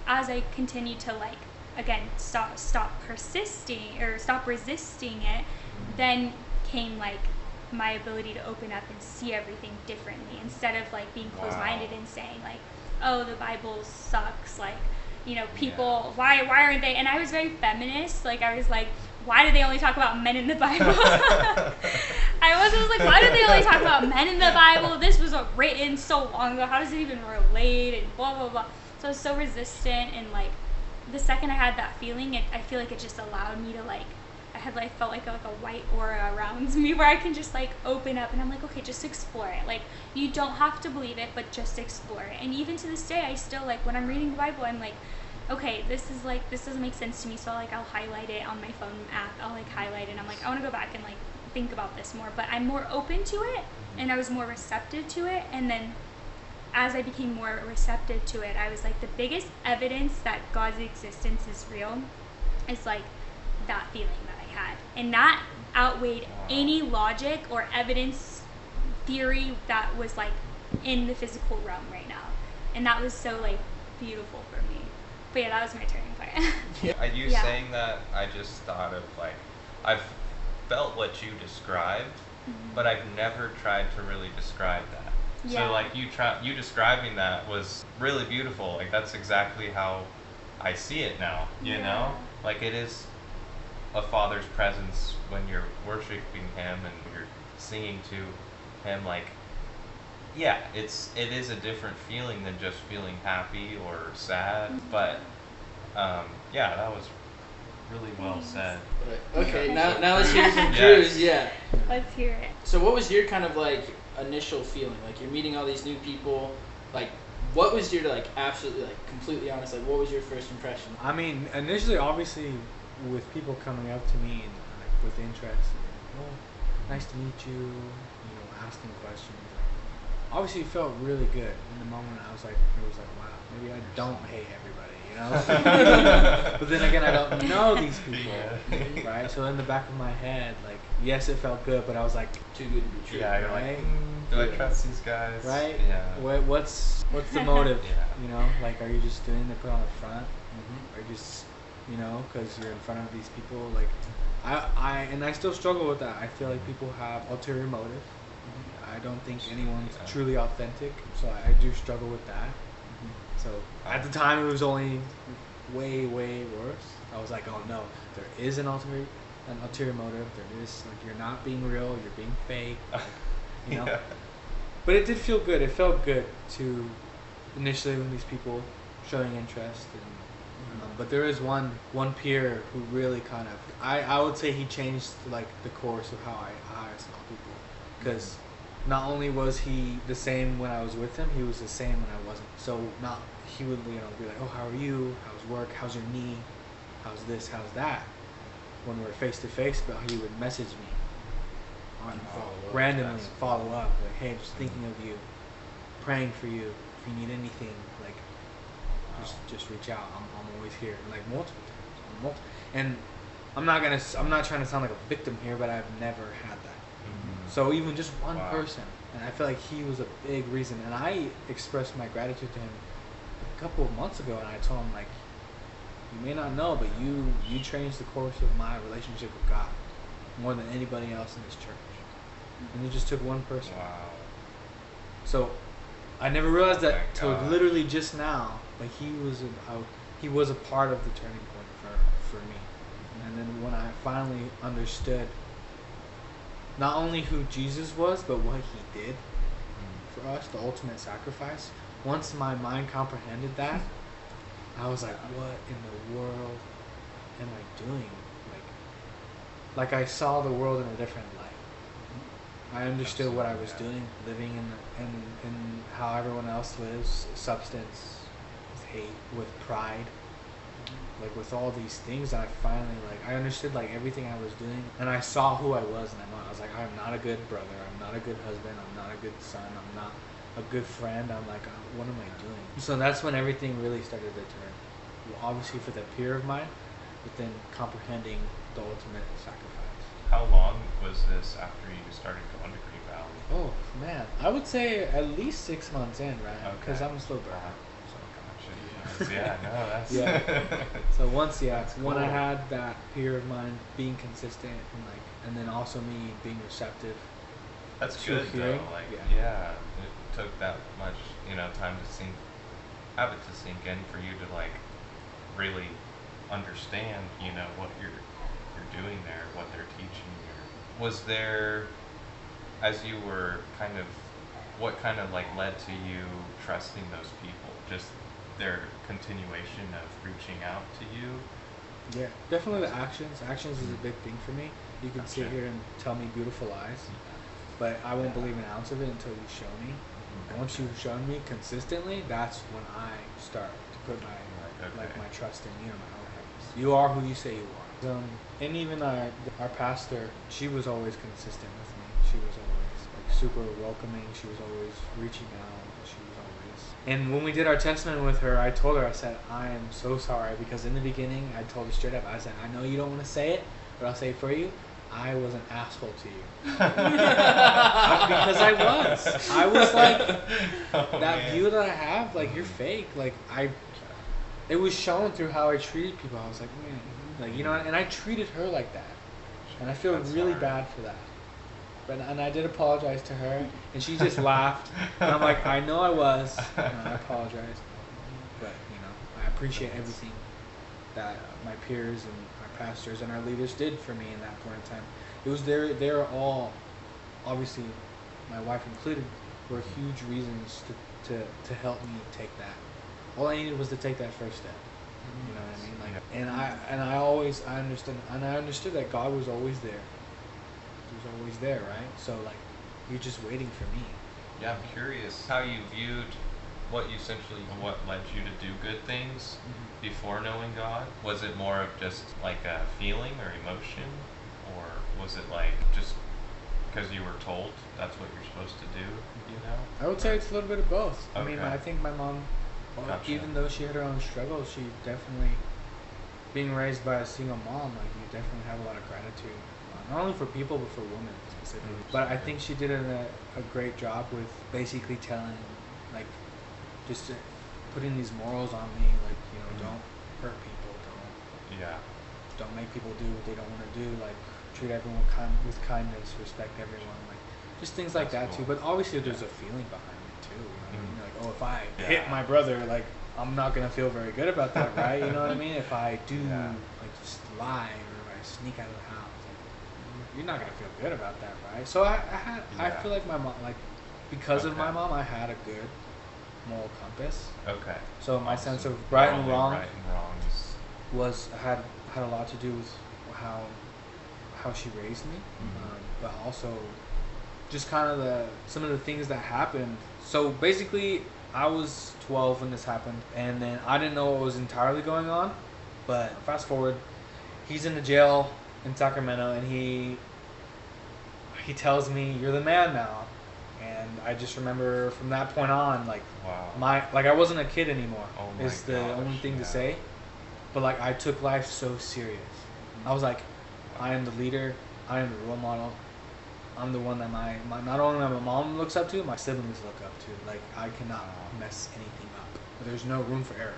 as I continued to, like, again, stop persisting or stop resisting it, then came, like, my ability to open up and see everything differently, instead of, like, being closed-minded and saying, like, oh, the Bible sucks, like, people, why aren't they? And I was very feminist. Like, I was like, why do they only talk about men in the Bible? I was like, why do they only talk about men in the Bible? This was written so long ago. How does it even relate? And blah, blah, blah. So I was so resistant, and, like, the second I had that feeling, I feel like it just allowed me to, like, I felt like a white aura around me, where I can just, like, open up, and I'm like, okay, just explore it. Like, you don't have to believe it, but just explore it. And even to this day, I still, like, when I'm reading the Bible, I'm like, okay, this doesn't make sense to me, so, like, I'll highlight it on my phone app. I'll, like, highlight it, and I'm like, I want to go back and, like, think about this more. But I'm more open to it, and I was more receptive to it. And then as I became more receptive to it, I was like, the biggest evidence that God's existence is real is, like, that feeling that I had. And that outweighed any logic or evidence theory that was, like, in the physical realm right now. And that was so, like, beautiful for me. But yeah, that was my turning point. Are you saying that? I just thought of, like, I've felt what you described, but I've never tried to really describe that. Yeah. So, like, you describing that was really beautiful. Like, that's exactly how I see it now, you know? Like, it is a Father's presence when you're worshiping Him and you're singing to Him. Like, yeah, it is a different feeling than just feeling happy or sad. But, yeah, that was really well said. Okay, now let's hear from Cruz. Yeah. Let's hear it. So what was your kind of, like, initial feeling? Like, you're meeting all these new people. Like, what was your, like, absolutely, like, completely honest, like, what was your first impression? I mean, initially, obviously, with people coming up to me and, like, with interest, and, oh, nice to meet you, asking questions. Obviously, it felt really good. In the moment, it was like, wow, maybe I don't hate everybody, But then again, I don't know these people, right? So in the back of my head, like, yes, it felt good, but I was like, too good to be true. Yeah, you're right? Like, do I trust these guys? Right? Yeah. What's the motive? Yeah. Like, are you just doing the put on the front? Or just, because you're in front of these people? Like, I still struggle with that. I feel like people have ulterior motive. I don't think anyone's truly authentic, so I do struggle with that. So at the time, it was only way, way worse. I was like, oh no, there is an ulterior motive. There is, like, you're not being real, you're being fake. Like, Yeah. But it did feel good. It felt good to initially when these people showing interest. But there is one peer who really kind of, I would say he changed, like, the course of how I saw people, because not only was he the same when I was with him, he was the same when I wasn't. So he would be like, oh, how are you? How's work? How's your knee? How's this? How's that? When we were face to face, but he would message me randomly and follow up, like, hey, just thinking of you, praying for you. If you need anything, like, just reach out. I'm always here. Like, multiple times. And I'm not trying to sound like a victim here, but I've never had that. So even just one person, and I feel like he was a big reason. And I expressed my gratitude to him a couple of months ago, and I told him, like, you may not know, but you changed the course of my relationship with God more than anybody else in this church. And it just took one person. Wow. So I never realized that till literally just now. But he was a part of the turning point for me. And then when I finally understood not only who Jesus was, but what he did for us, the ultimate sacrifice. Once my mind comprehended that, I was like, what in the world am I doing? Like I saw the world in a different light. I understood what I was doing, living in how everyone else lives, substance, with hate, with pride, like with all these things that I finally like I understood like everything I was doing, and I saw who I was, and I was like, I'm not a good brother, I'm not a good husband, I'm not a good son, I'm not a good friend. I'm like, what am I doing? So that's when everything really started to turn. Well, obviously for the peer of mine, but then comprehending the ultimate sacrifice. How long was this after you started going to Green Valley? Oh man, I would say at least 6 months in, right? Because Okay. I'm a slow burner. Gotcha. Yeah, no, that's Yeah. So once, That's when I cool. had that peer of mine being consistent and then also me being receptive. That's to good hearing, though. Like, yeah. yeah, it took that much, time to have it to sink in for you to like really understand, what you're doing there, what they're teaching you. Was there, as you were what kind of like led to you trusting those people? Just their continuation of reaching out to you? Yeah, definitely the actions. Actions is a big thing for me. You can sit Gotcha. here and tell me beautiful lies, but I won't believe an ounce of it until you show me. And once you've shown me consistently, that's when I start to put my Okay. my trust in you. You are who you say you are. And even our pastor, she was always consistent with me. She was always like super welcoming. She was always reaching out. She was always. And when we did our testament with her, I told her, I said, I am so sorry, because in the beginning I told her straight up, I said, I know you don't want to say it, but I'll say it for you. I was an asshole to you. Because I was. I was like, Oh, that man. view that I have, like, you're fake. Like, it was shown through how I treated people. I was like, man, like, and I treated her like that. And I feel That's really hard. bad for that. And I did apologize to her, and she just laughed. And I'm like, I know I was, and I apologize. But, I appreciate everything that my peers and our pastors and our leaders did for me in that point in time. It was they're all, obviously, my wife included, were huge reasons to help me take that. All I needed was to take that first step. You know what I mean? Like, and I understood that God was always there. He was always there, right? So like, you're just waiting for me. Yeah, I'm curious how you viewed what led you to do good things before knowing God. Was it more of just like a feeling or emotion, or was it like just because you were told that's what you're supposed to do? I would say it's a little bit of both. I mean, Okay. I think my mom, Gotcha. even though she had her own struggles, she definitely, being raised by a single mom, like, you definitely have a lot of gratitude, not only for people but for women specifically. But I think she did a great job with basically telling, like, just putting these morals on me, like, don't hurt people, don't make people do what they don't want to do, like, treat everyone with kindness, respect everyone, like, just things like That's that too. cool. But obviously there's a feeling behind it too. You know what I mean? Mhm. Like, oh, if I Yeah. hit my brother, like, I'm not gonna feel very good about that, right? You know what I mean? If I do Yeah. like just lie or if I sneak out of the house, like, you're not gonna feel good about that, right? So I Yeah. feel like my mom, like, because of Okay. my mom, I had a good moral compass. Okay. So my Awesome. sense of right and Morally wrong right and wrong is had a lot to do with how she raised me, but also just kind of some of the things that happened. So basically, I was 12 when this happened, and then I didn't know what was entirely going on. But fast forward, he's in the jail in Sacramento, and he tells me, "You're the man now." And I just remember from that point on, like, wow. I wasn't a kid anymore. Oh my Is the only gosh, thing to yeah. say. But like, I took life so serious. I was like, I am the leader. I am the role model. I'm the one that my not only my mom looks up to, my siblings look up to. Like, I cannot mess anything up. There's no room for error.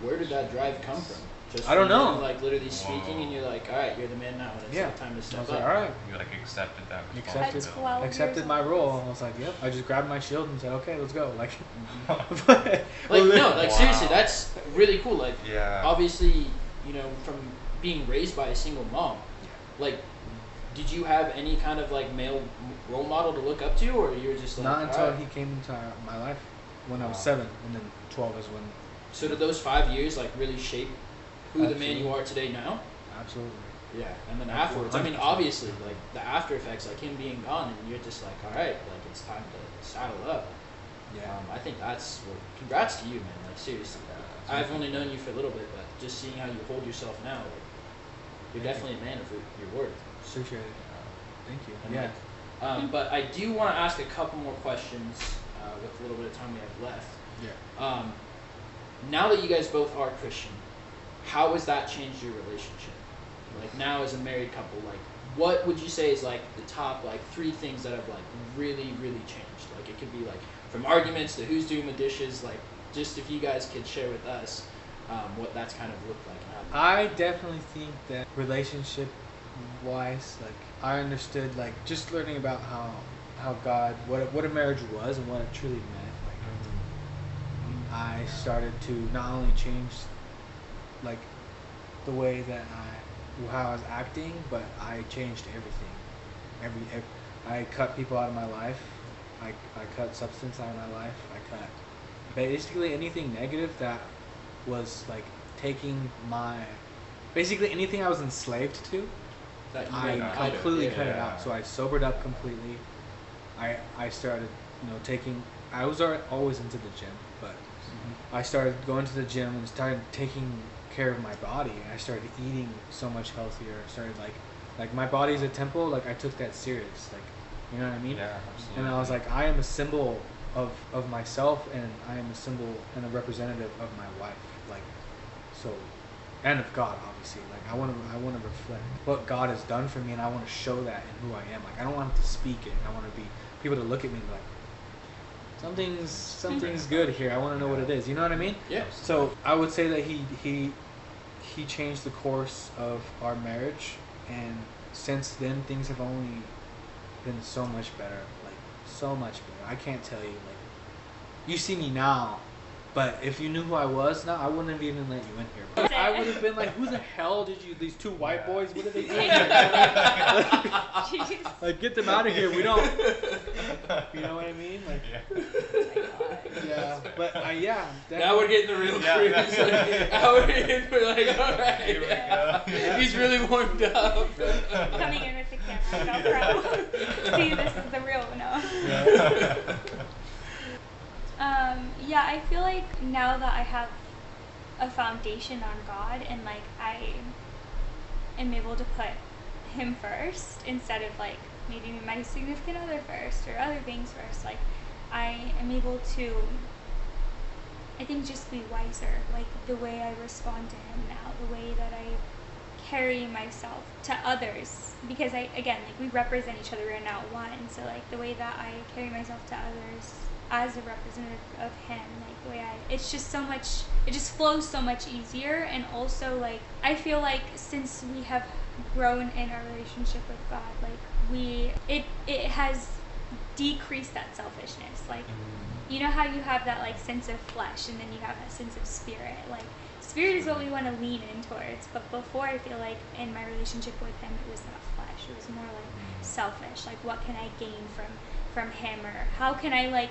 Where did that drive come from? Just I don't from know. you, like, literally speaking, Whoa. and you're like, all right, you're the man now, and it's Yeah. like time to I step was up. like, all right. You like accepted that Accepted. responsibility. 12 Accepted years my old. role. I was like, yep. I just grabbed my shield and said, okay, let's go. Like, Like, no, like, Wow. seriously, that's really cool. Like, Yeah. obviously, from being raised by a single mom, like, did you have any kind of, like, male role model to look up to, or you were just like, not until all right. he came into my life when I was Wow. 7, and then 12 is when. So did those 5 years, like, really shape who the man you Absolutely. are today now? Absolutely. Yeah, and then Absolutely. afterwards, I mean, 100%. obviously, like, the after effects, like him being gone, and you're just like, all right, like, it's time to saddle up. Yeah. I think that's congrats to you, man. Like seriously, I've only known you for a little bit, but just seeing how you hold yourself now, like, you're definitely a man of your word. Appreciate it. Thank you. And Yeah. But I do want to ask a couple more questions with a little bit of time we have left. Yeah. Now that you guys both are Christian, how has that changed your relationship? Like now as a married couple, like what would you say is like the top like 3 things that have like really, really changed? Like it could be like from arguments to who's doing the dishes, like just if you guys could share with us what that's kind of looked like. And how I definitely think that relationship wise, like I understood like just learning about how God what a marriage was and what it truly meant. Like I started to not only change like the way that how I was acting, but I changed everything. I cut people out of my life. I cut substance out of my life. I cut basically anything negative that was like taking basically anything I was enslaved to. that you I made completely cut it out. So I sobered up completely. I started, taking. I was always into the gym, but I started going to the gym and started taking care of my body. I started eating so much healthier. I started like my body's a temple. Like I took that serious. Like, you know what I mean? Yeah, absolutely. And I was like, I am a symbol of myself, and I am a symbol and a representative of my wife. Like, so, and of God, obviously. Like I want to reflect what God has done for me, and I want to show that in who I am. Like I don't want to speak it. I want to be people to look at me and be like, something's good here. I want to know what it is. You know what I mean? Yeah. So I would say that he changed the course of our marriage, and since then things have only been so much better. Like so much better. I can't tell you. Like you see me now, but if you knew who I was now, I wouldn't have even let you in here. But I would have been like, who the hell did you? These 2 white boys? What are they doing? Like get them out of here. We don't. You know what I mean? Like. Yeah, but yeah. Now we're getting the real cruise. Like, now we're like, all right. He's really warmed up. Coming in with the camera, no problem. See, this is the real no. Yeah, I feel like now that I have a foundation on God and like I am able to put Him first instead of like maybe my significant other first or other things first, like I am able to, I think, just be wiser, like the way I respond to Him now, the way that I carry myself to others, because again, like we represent each other, we're now one, so like the way that I carry myself to others as a representative of Him, like the way it's just so much, it just flows so much easier. And also like I feel like since we have grown in our relationship with God, like it has decreased that selfishness. Like you know how you have that like sense of flesh and then you have that sense of spirit, like spirit is what we want to lean in towards, but before I feel like in my relationship with Him it was not flesh, it was more like selfish, like what can I gain from Him, or how can I like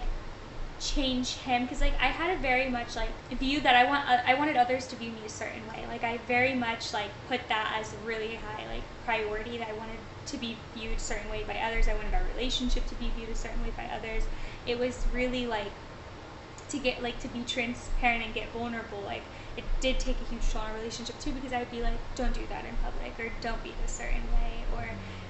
change Him, because like I had a very much like view that I wanted others to view me a certain way, like I very much like put that as a really high like priority, that I wanted to be viewed a certain way by others, I wanted our relationship to be viewed a certain way by others. It was really like to get like to be transparent and get vulnerable, like it did take a huge toll on our relationship too, because I would be like, don't do that in public, or don't be this certain way, or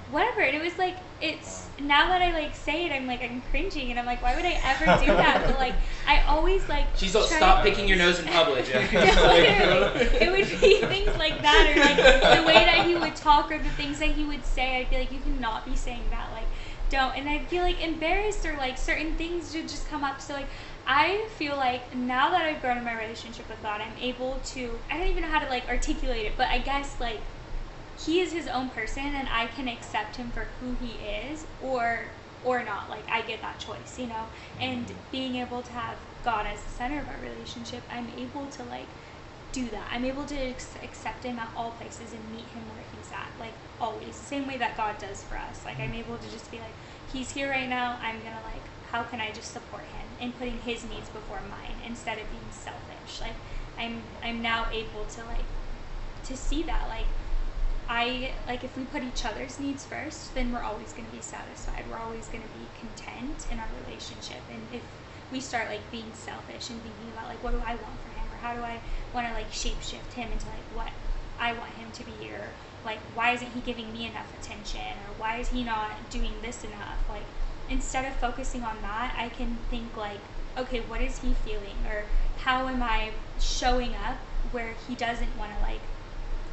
whatever. And it was like, it's now that I like say it, I'm cringing, and I'm like, why would I ever do that? But like I always like she's like, stop picking your nose in public. Literally, it would be things like that, or like the way that He would talk, or the things that He would say, I'd be like, you cannot be saying that, like don't. And I'd feel like embarrassed, or like certain things would just come up. So like I feel like now that I've grown in my relationship with God, I'm able to, I don't even know how to like articulate it, but I guess like He is His own person, and I can accept Him for who He is, or not. Like I get that choice, you know. And being able to have God as the center of our relationship, I'm able to like do that. I'm able to accept Him at all places and meet Him where He's at, like always, the same way that God does for us. Like I'm able to just be like, He's here right now, I'm gonna like, how can I just support Him, and putting His needs before mine instead of being selfish. Like I'm now able to like to see that like if we put each other's needs first, then we're always going to be satisfied, we're always going to be content in our relationship. And if we start like being selfish and thinking about like what do I want for him, or how do I want to like shape shift him into like what I want him to be, or like why isn't he giving me enough attention, or why is he not doing this enough. Like instead of focusing on that, I can think like, okay, what is he feeling, or how am I showing up where he doesn't want to like,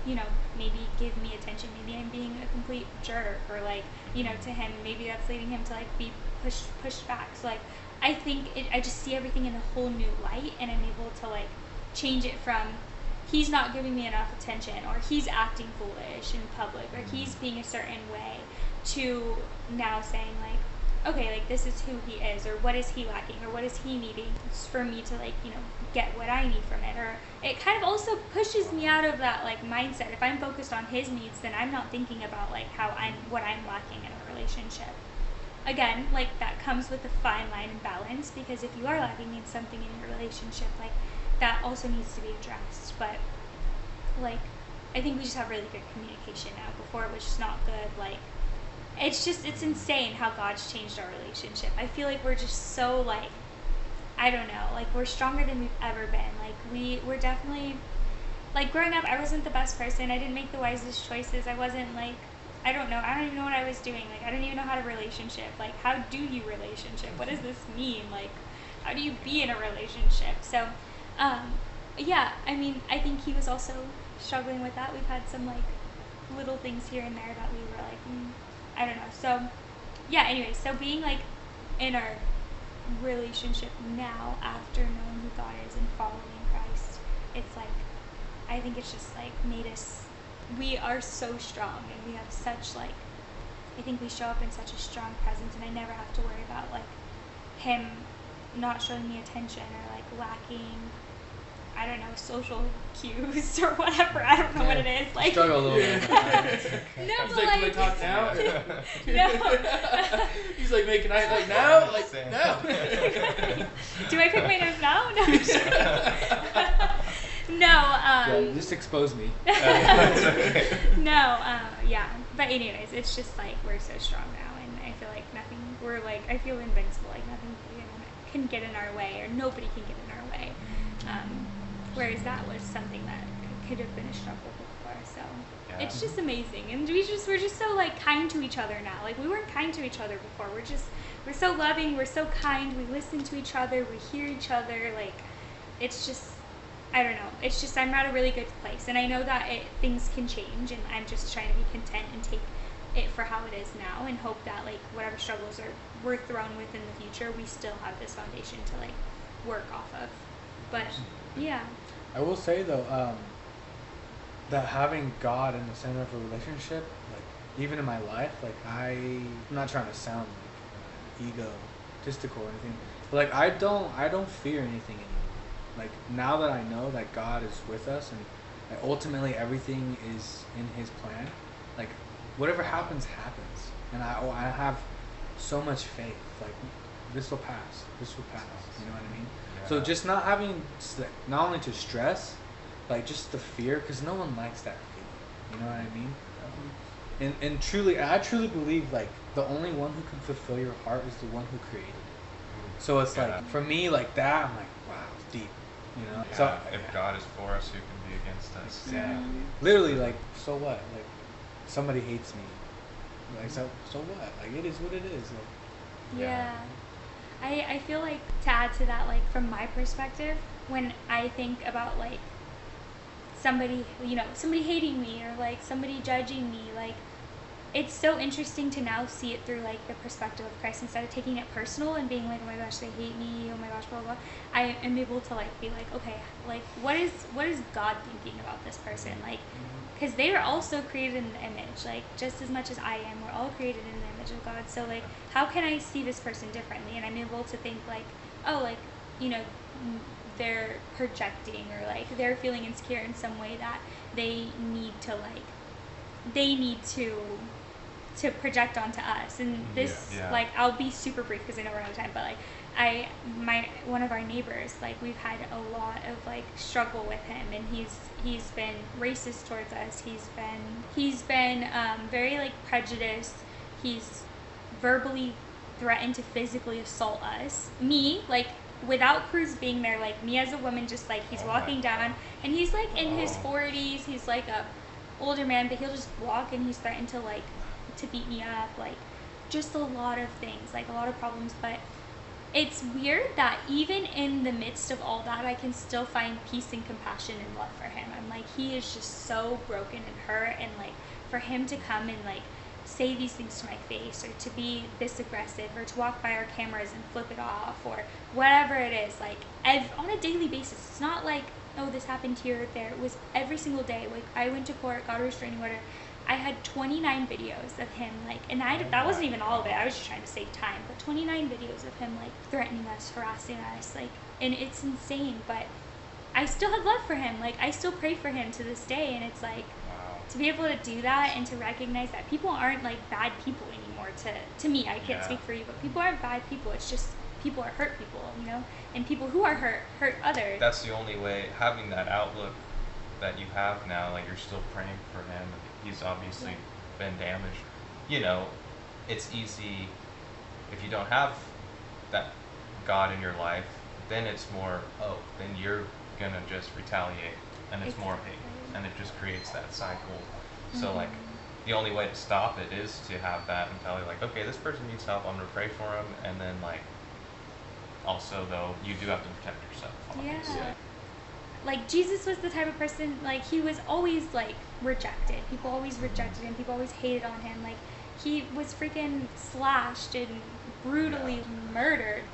you know, maybe give me attention, maybe I'm being a complete jerk, or like, you know, to him maybe that's leading him to like be pushed back. So like I think I just see everything in a whole new light, and I'm able to like change it from he's not giving me enough attention, or he's acting foolish in public, or he's being a certain way, to now saying like, okay, like this is who he is, or what is he lacking, or what is he needing for me to like, you know, get what I need from it. Or it kind of also pushes me out of that like mindset. If I'm focused on his needs, then I'm not thinking about like what I'm lacking in a relationship. Again, like that comes with a fine line and balance, because if you are lacking in something in your relationship, like that also needs to be addressed. But like I think we just have really good communication now. Before it was just not good. Like it's insane how God's changed our relationship. I feel like we're just so like, I don't know, like we're stronger than we've ever been. Like we're definitely, like growing up I wasn't the best person. I didn't make the wisest choices. I wasn't like, I don't even know what I was doing. Like I didn't even know how to relationship. Like how do you relationship? What does this mean? Like how do you be in a relationship? So yeah, I mean I think he was also struggling with that. We've had some like little things here and there that we were like, I don't know. So yeah, anyway, so being like in our relationship now after knowing who God is and following Christ, it's like I think it's just like made us, we are so strong, and we have such like, I think we show up in such a strong presence, and I never have to worry about like him not showing me attention, or like lacking, I don't know, social cues or whatever. I don't know what it is. Like struggle a little bit. No, He's but like, do I talk now? No. He's like making eye like now, like now. Do I pick my nose now? No. No. Yeah, just expose me. No. Yeah. But anyways, it's just like we're so strong now, and I feel like nothing. We're like, I feel invincible. Like nothing can get in our way, or nobody can get in our way. Whereas that was something that could have been a struggle before. So Yeah. it's just amazing, and we're just so like kind to each other now. Like we weren't kind to each other before. We're so loving. We're so kind. We listen to each other. We hear each other. Like it's just, I don't know. It's just I'm at a really good place, and I know that things can change, and I'm just trying to be content and take it for how it is now, and hope that like whatever struggles we're thrown with in the future, we still have this foundation to like work off of. But yeah. I will say though, that having God in the center of a relationship, like even in my life, like I'm not trying to sound like egotistical or anything, but like I don't fear anything anymore. Like now that I know that God is with us, and like, ultimately everything is in His plan, like whatever happens, and I have so much faith. Like this will pass. You know what I mean? Yeah. So just not having, not only to stress, like just the fear, because no one likes that feeling. You know what I mean? And truly, I truly believe like the only one who can fulfill your heart is the one who created it. So it's like for me, like that, I'm like, wow, it's deep. You know? Yeah, So if God is for us, who can be against us? exactly. Literally, like, so what? Like, somebody hates me. Like, so what? Like, it is what it is. Like, Yeah. I feel like, to add to that, like from my perspective, when I think about like somebody hating me, or like somebody judging me, like it's so interesting to now see it through like the perspective of Christ, instead of taking it personal and being like, oh my gosh, they hate me, oh my gosh, blah blah blah. I am able to like be like, okay, like what is God thinking about this person? Like, because they are also created in the image, like just as much as I am. We're all created in the image of God. So like, how can I see this person differently? And I'm able to think like, oh, like, you know, they're projecting, or like they're feeling insecure in some way that they need to project onto us. And this like, I'll be super brief because I know we're out of time, but like one of our neighbors, like we've had a lot of like struggle with him, and he's been racist towards us. He's been very like prejudiced. He's verbally threatened to physically assault us, me, like without Cruz being there, like me as a woman, just like he's walking down, and he's like in his 40s. He's like a older man, but he'll just walk and he's threatened to like to beat me up, like just a lot of things, like a lot of problems. But it's weird that even in the midst of all that, I can still find peace and compassion and love for him. I'm like, he is just so broken and hurt, and like for him to come and like say these things to my face, or to be this aggressive, or to walk by our cameras and flip it off, or whatever it is, like on a daily basis. It's not like, oh, this happened here or there. It was every single day. Like I went to court, got a restraining order. I had 29 videos of him, like, and that wasn't even all of it. I was just trying to save time, but 29 videos of him, like, threatening us, harassing us, like, and it's insane. But I still have love for him. Like, I still pray for him to this day, and it's like, to be able to do that and to recognize that people aren't like bad people anymore. To me, I can't speak for you, but people aren't bad people. It's just people are hurt people, you know, and people who are hurt others. That's the only way, having that outlook that you have now, like you're still praying for him. He's obviously been damaged. You know, it's easy if you don't have that God in your life, then it's more, then you're gonna just retaliate, and it's more hate, and it just creates that cycle. So like the only way to stop it is to have that mentality, like, okay, this person needs help, I'm gonna pray for him, and then like also though you do have to protect yourself, obviously. Yeah. Like Jesus was the type of person, like he was always like rejected. People always rejected him. People always hated on him. Like he was freaking slashed and brutally murdered,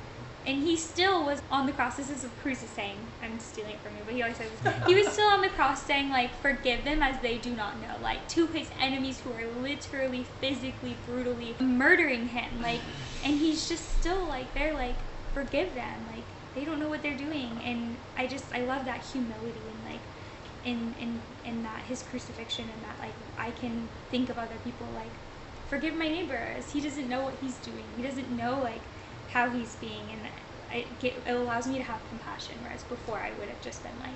and he still was on the cross. This is what Cruz is saying. I'm stealing it from you, but he always says this. He was still on the cross saying like, forgive them as they do not know. Like to his enemies who are literally, physically, brutally murdering him. Like, and he's just still like, they're like, forgive them. Like they don't know what they're doing. And I love that humility, and like in that his crucifixion, and that like I can think of other people like, forgive my neighbor as he doesn't know what he's doing. He doesn't know like how he's being, and it allows me to have compassion, whereas before I would have just been like,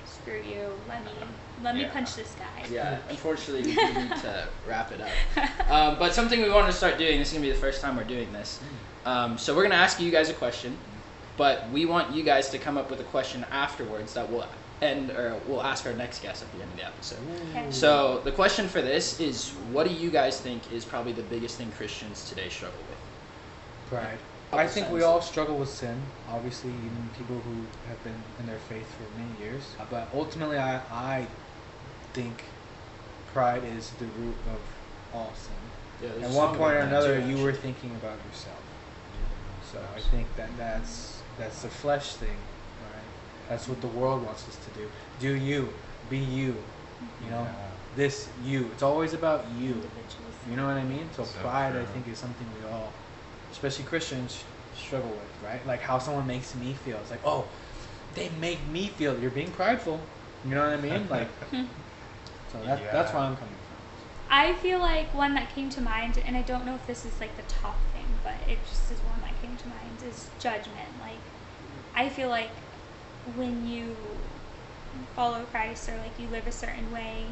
screw you, let me punch this guy. Yeah, unfortunately we do need to wrap it up. But something we want to start doing, this is going to be the first time we're doing this. So we're going to ask you guys a question, but we want you guys to come up with a question afterwards that we'll ask our next guest at the end of the episode. Okay. So the question for this is, what do you guys think is probably the biggest thing Christians today struggle with? Pride. I think we all struggle with sin, obviously, even people who have been in their faith for many years. But ultimately, I think pride is the root of all sin. Yeah, at one point or another, you were thinking about yourself. So I think that's the flesh thing, right? That's what the world wants us to do. Do you, be you, you know, this you. It's always about you. You know what I mean? So pride, I think, is something we all, especially Christians, struggle with, right? Like how someone makes me feel. It's like, oh, they make me feel. You're being prideful. You know what I mean? Like, so that's where I'm coming from. I feel like one that came to mind, and I don't know if this is like the top thing, but it just is one that came to mind, is judgment. Like, I feel like when you follow Christ, or like you live a certain way,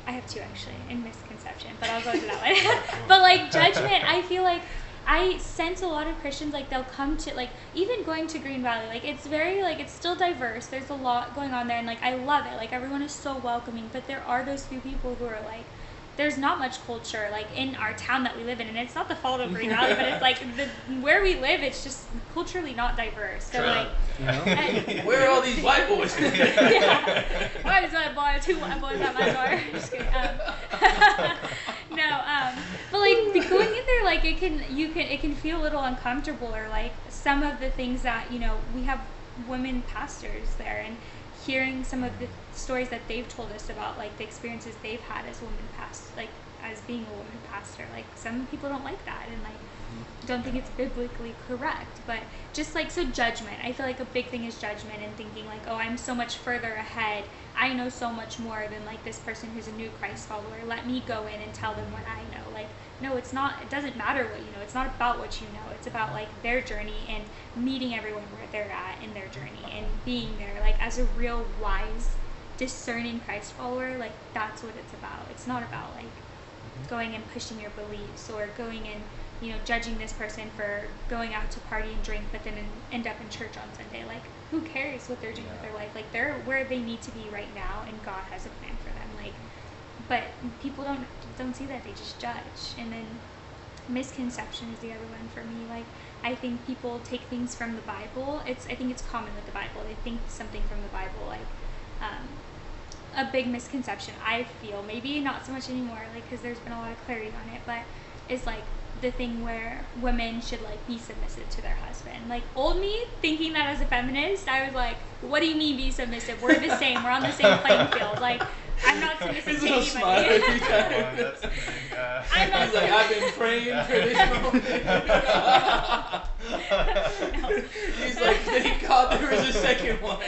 I have two actually, in misconception, but I'll go to that one. But like judgment, I feel like I sense a lot of Christians, like they'll come to, like, even going to Green Valley, like it's very, like, it's still diverse, there's a lot going on there, and like I love it, like everyone is so welcoming, but there are those few people who are like, there's not much culture like in our town that we live in, and it's not the fault of Green Valley, but it's like where we live, it's just culturally not diverse. So like, you know? Where are all these white boys? Yeah, why is that boy? Two white boys at my door. Just kidding. No, but like going in there, like it can feel a little uncomfortable, or like some of the things that, you know, we have women pastors there, and hearing some of the stories that they've told us about, like the experiences they've had as women like as being a woman pastor, like some people don't like that, and like don't think it's biblically correct. But just like, so judgment, I feel like a big thing is judgment, and thinking like, oh, I'm so much further ahead, I know so much more than like this person who's a new Christ follower, let me go in and tell them what I know. Like, no, it's not, it doesn't matter what you know, it's not about what you know, it's about like their journey, and meeting everyone where they're at in their journey, and being there like as a real wise, discerning Christ follower. Like that's what it's about. It's not about like going and pushing your beliefs, or going and judging this person for going out to party and drink, but then end up in church on Sunday. Like, who cares what they're doing with their life? Like, they're where they need to be right now, and God has a plan for them. Like, but people don't see that. They just judge. And then misconception is the other one for me. Like, I think people take things from the Bible. I think it's common with the Bible. They think something from the Bible, like, a big misconception, I feel, maybe not so much anymore, like, because there's been a lot of clarity on it, but is like the thing where women should like be submissive to their husband. Like, old me thinking that as a feminist, I was like, what do you mean be submissive? We're the same. We're on the same playing field. Like, I'm not submissive to anybody. I'm not like, I've been praying for this moment. No. He's like, thank God there was a second one.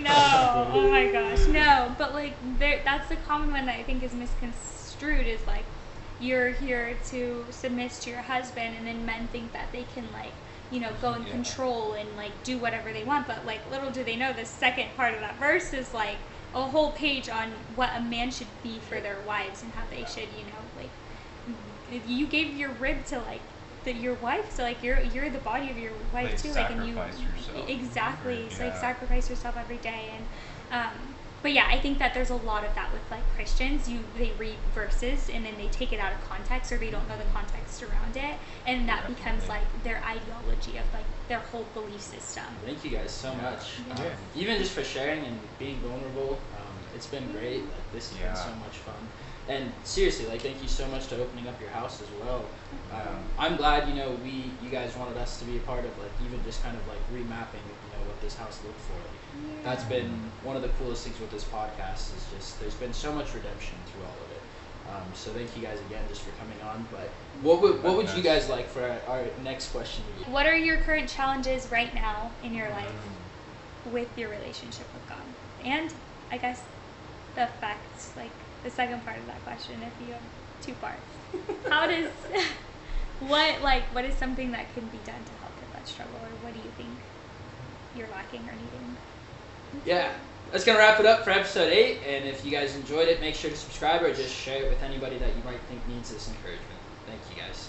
No, oh my gosh, no. But like, that's the common one that I think is misconstrued, is like, you're here to submit to your husband, and then men think that they can like, go and control and like do whatever they want. But like, little do they know, the second part of that verse is like a whole page on what a man should be for their wives and how they should, like, you gave your rib to like your wife, so like you're the body of your wife too, like, and you yourself. Exactly. So like, sacrifice yourself every day. And but yeah, I think that there's a lot of that with like Christians. They read verses and then they take it out of context, or they don't know the context around it, and that becomes like their ideology of like their whole belief system. Thank you guys so much. Yeah. Even just for sharing and being vulnerable. It's been great. Like, this has been so much fun. And seriously, like, thank you so much for opening up your house as well. I'm glad, you guys wanted us to be a part of, like, even just kind of like remapping, what this house looked for. Like, that's been one of the coolest things with this podcast, is just there's been so much redemption through all of it. So thank you guys again just for coming on. But what would you guys like for our next question to be? What are your current challenges right now in your life with your relationship with God? And I guess the effects, like the second part of that question, if you have two parts. How does what is something that can be done to help with that struggle, or what do you think you're lacking or needing? Yeah, that's gonna wrap it up for episode 8. And if you guys enjoyed it, make sure to subscribe or just share it with anybody that you might think needs this encouragement. Thank you guys.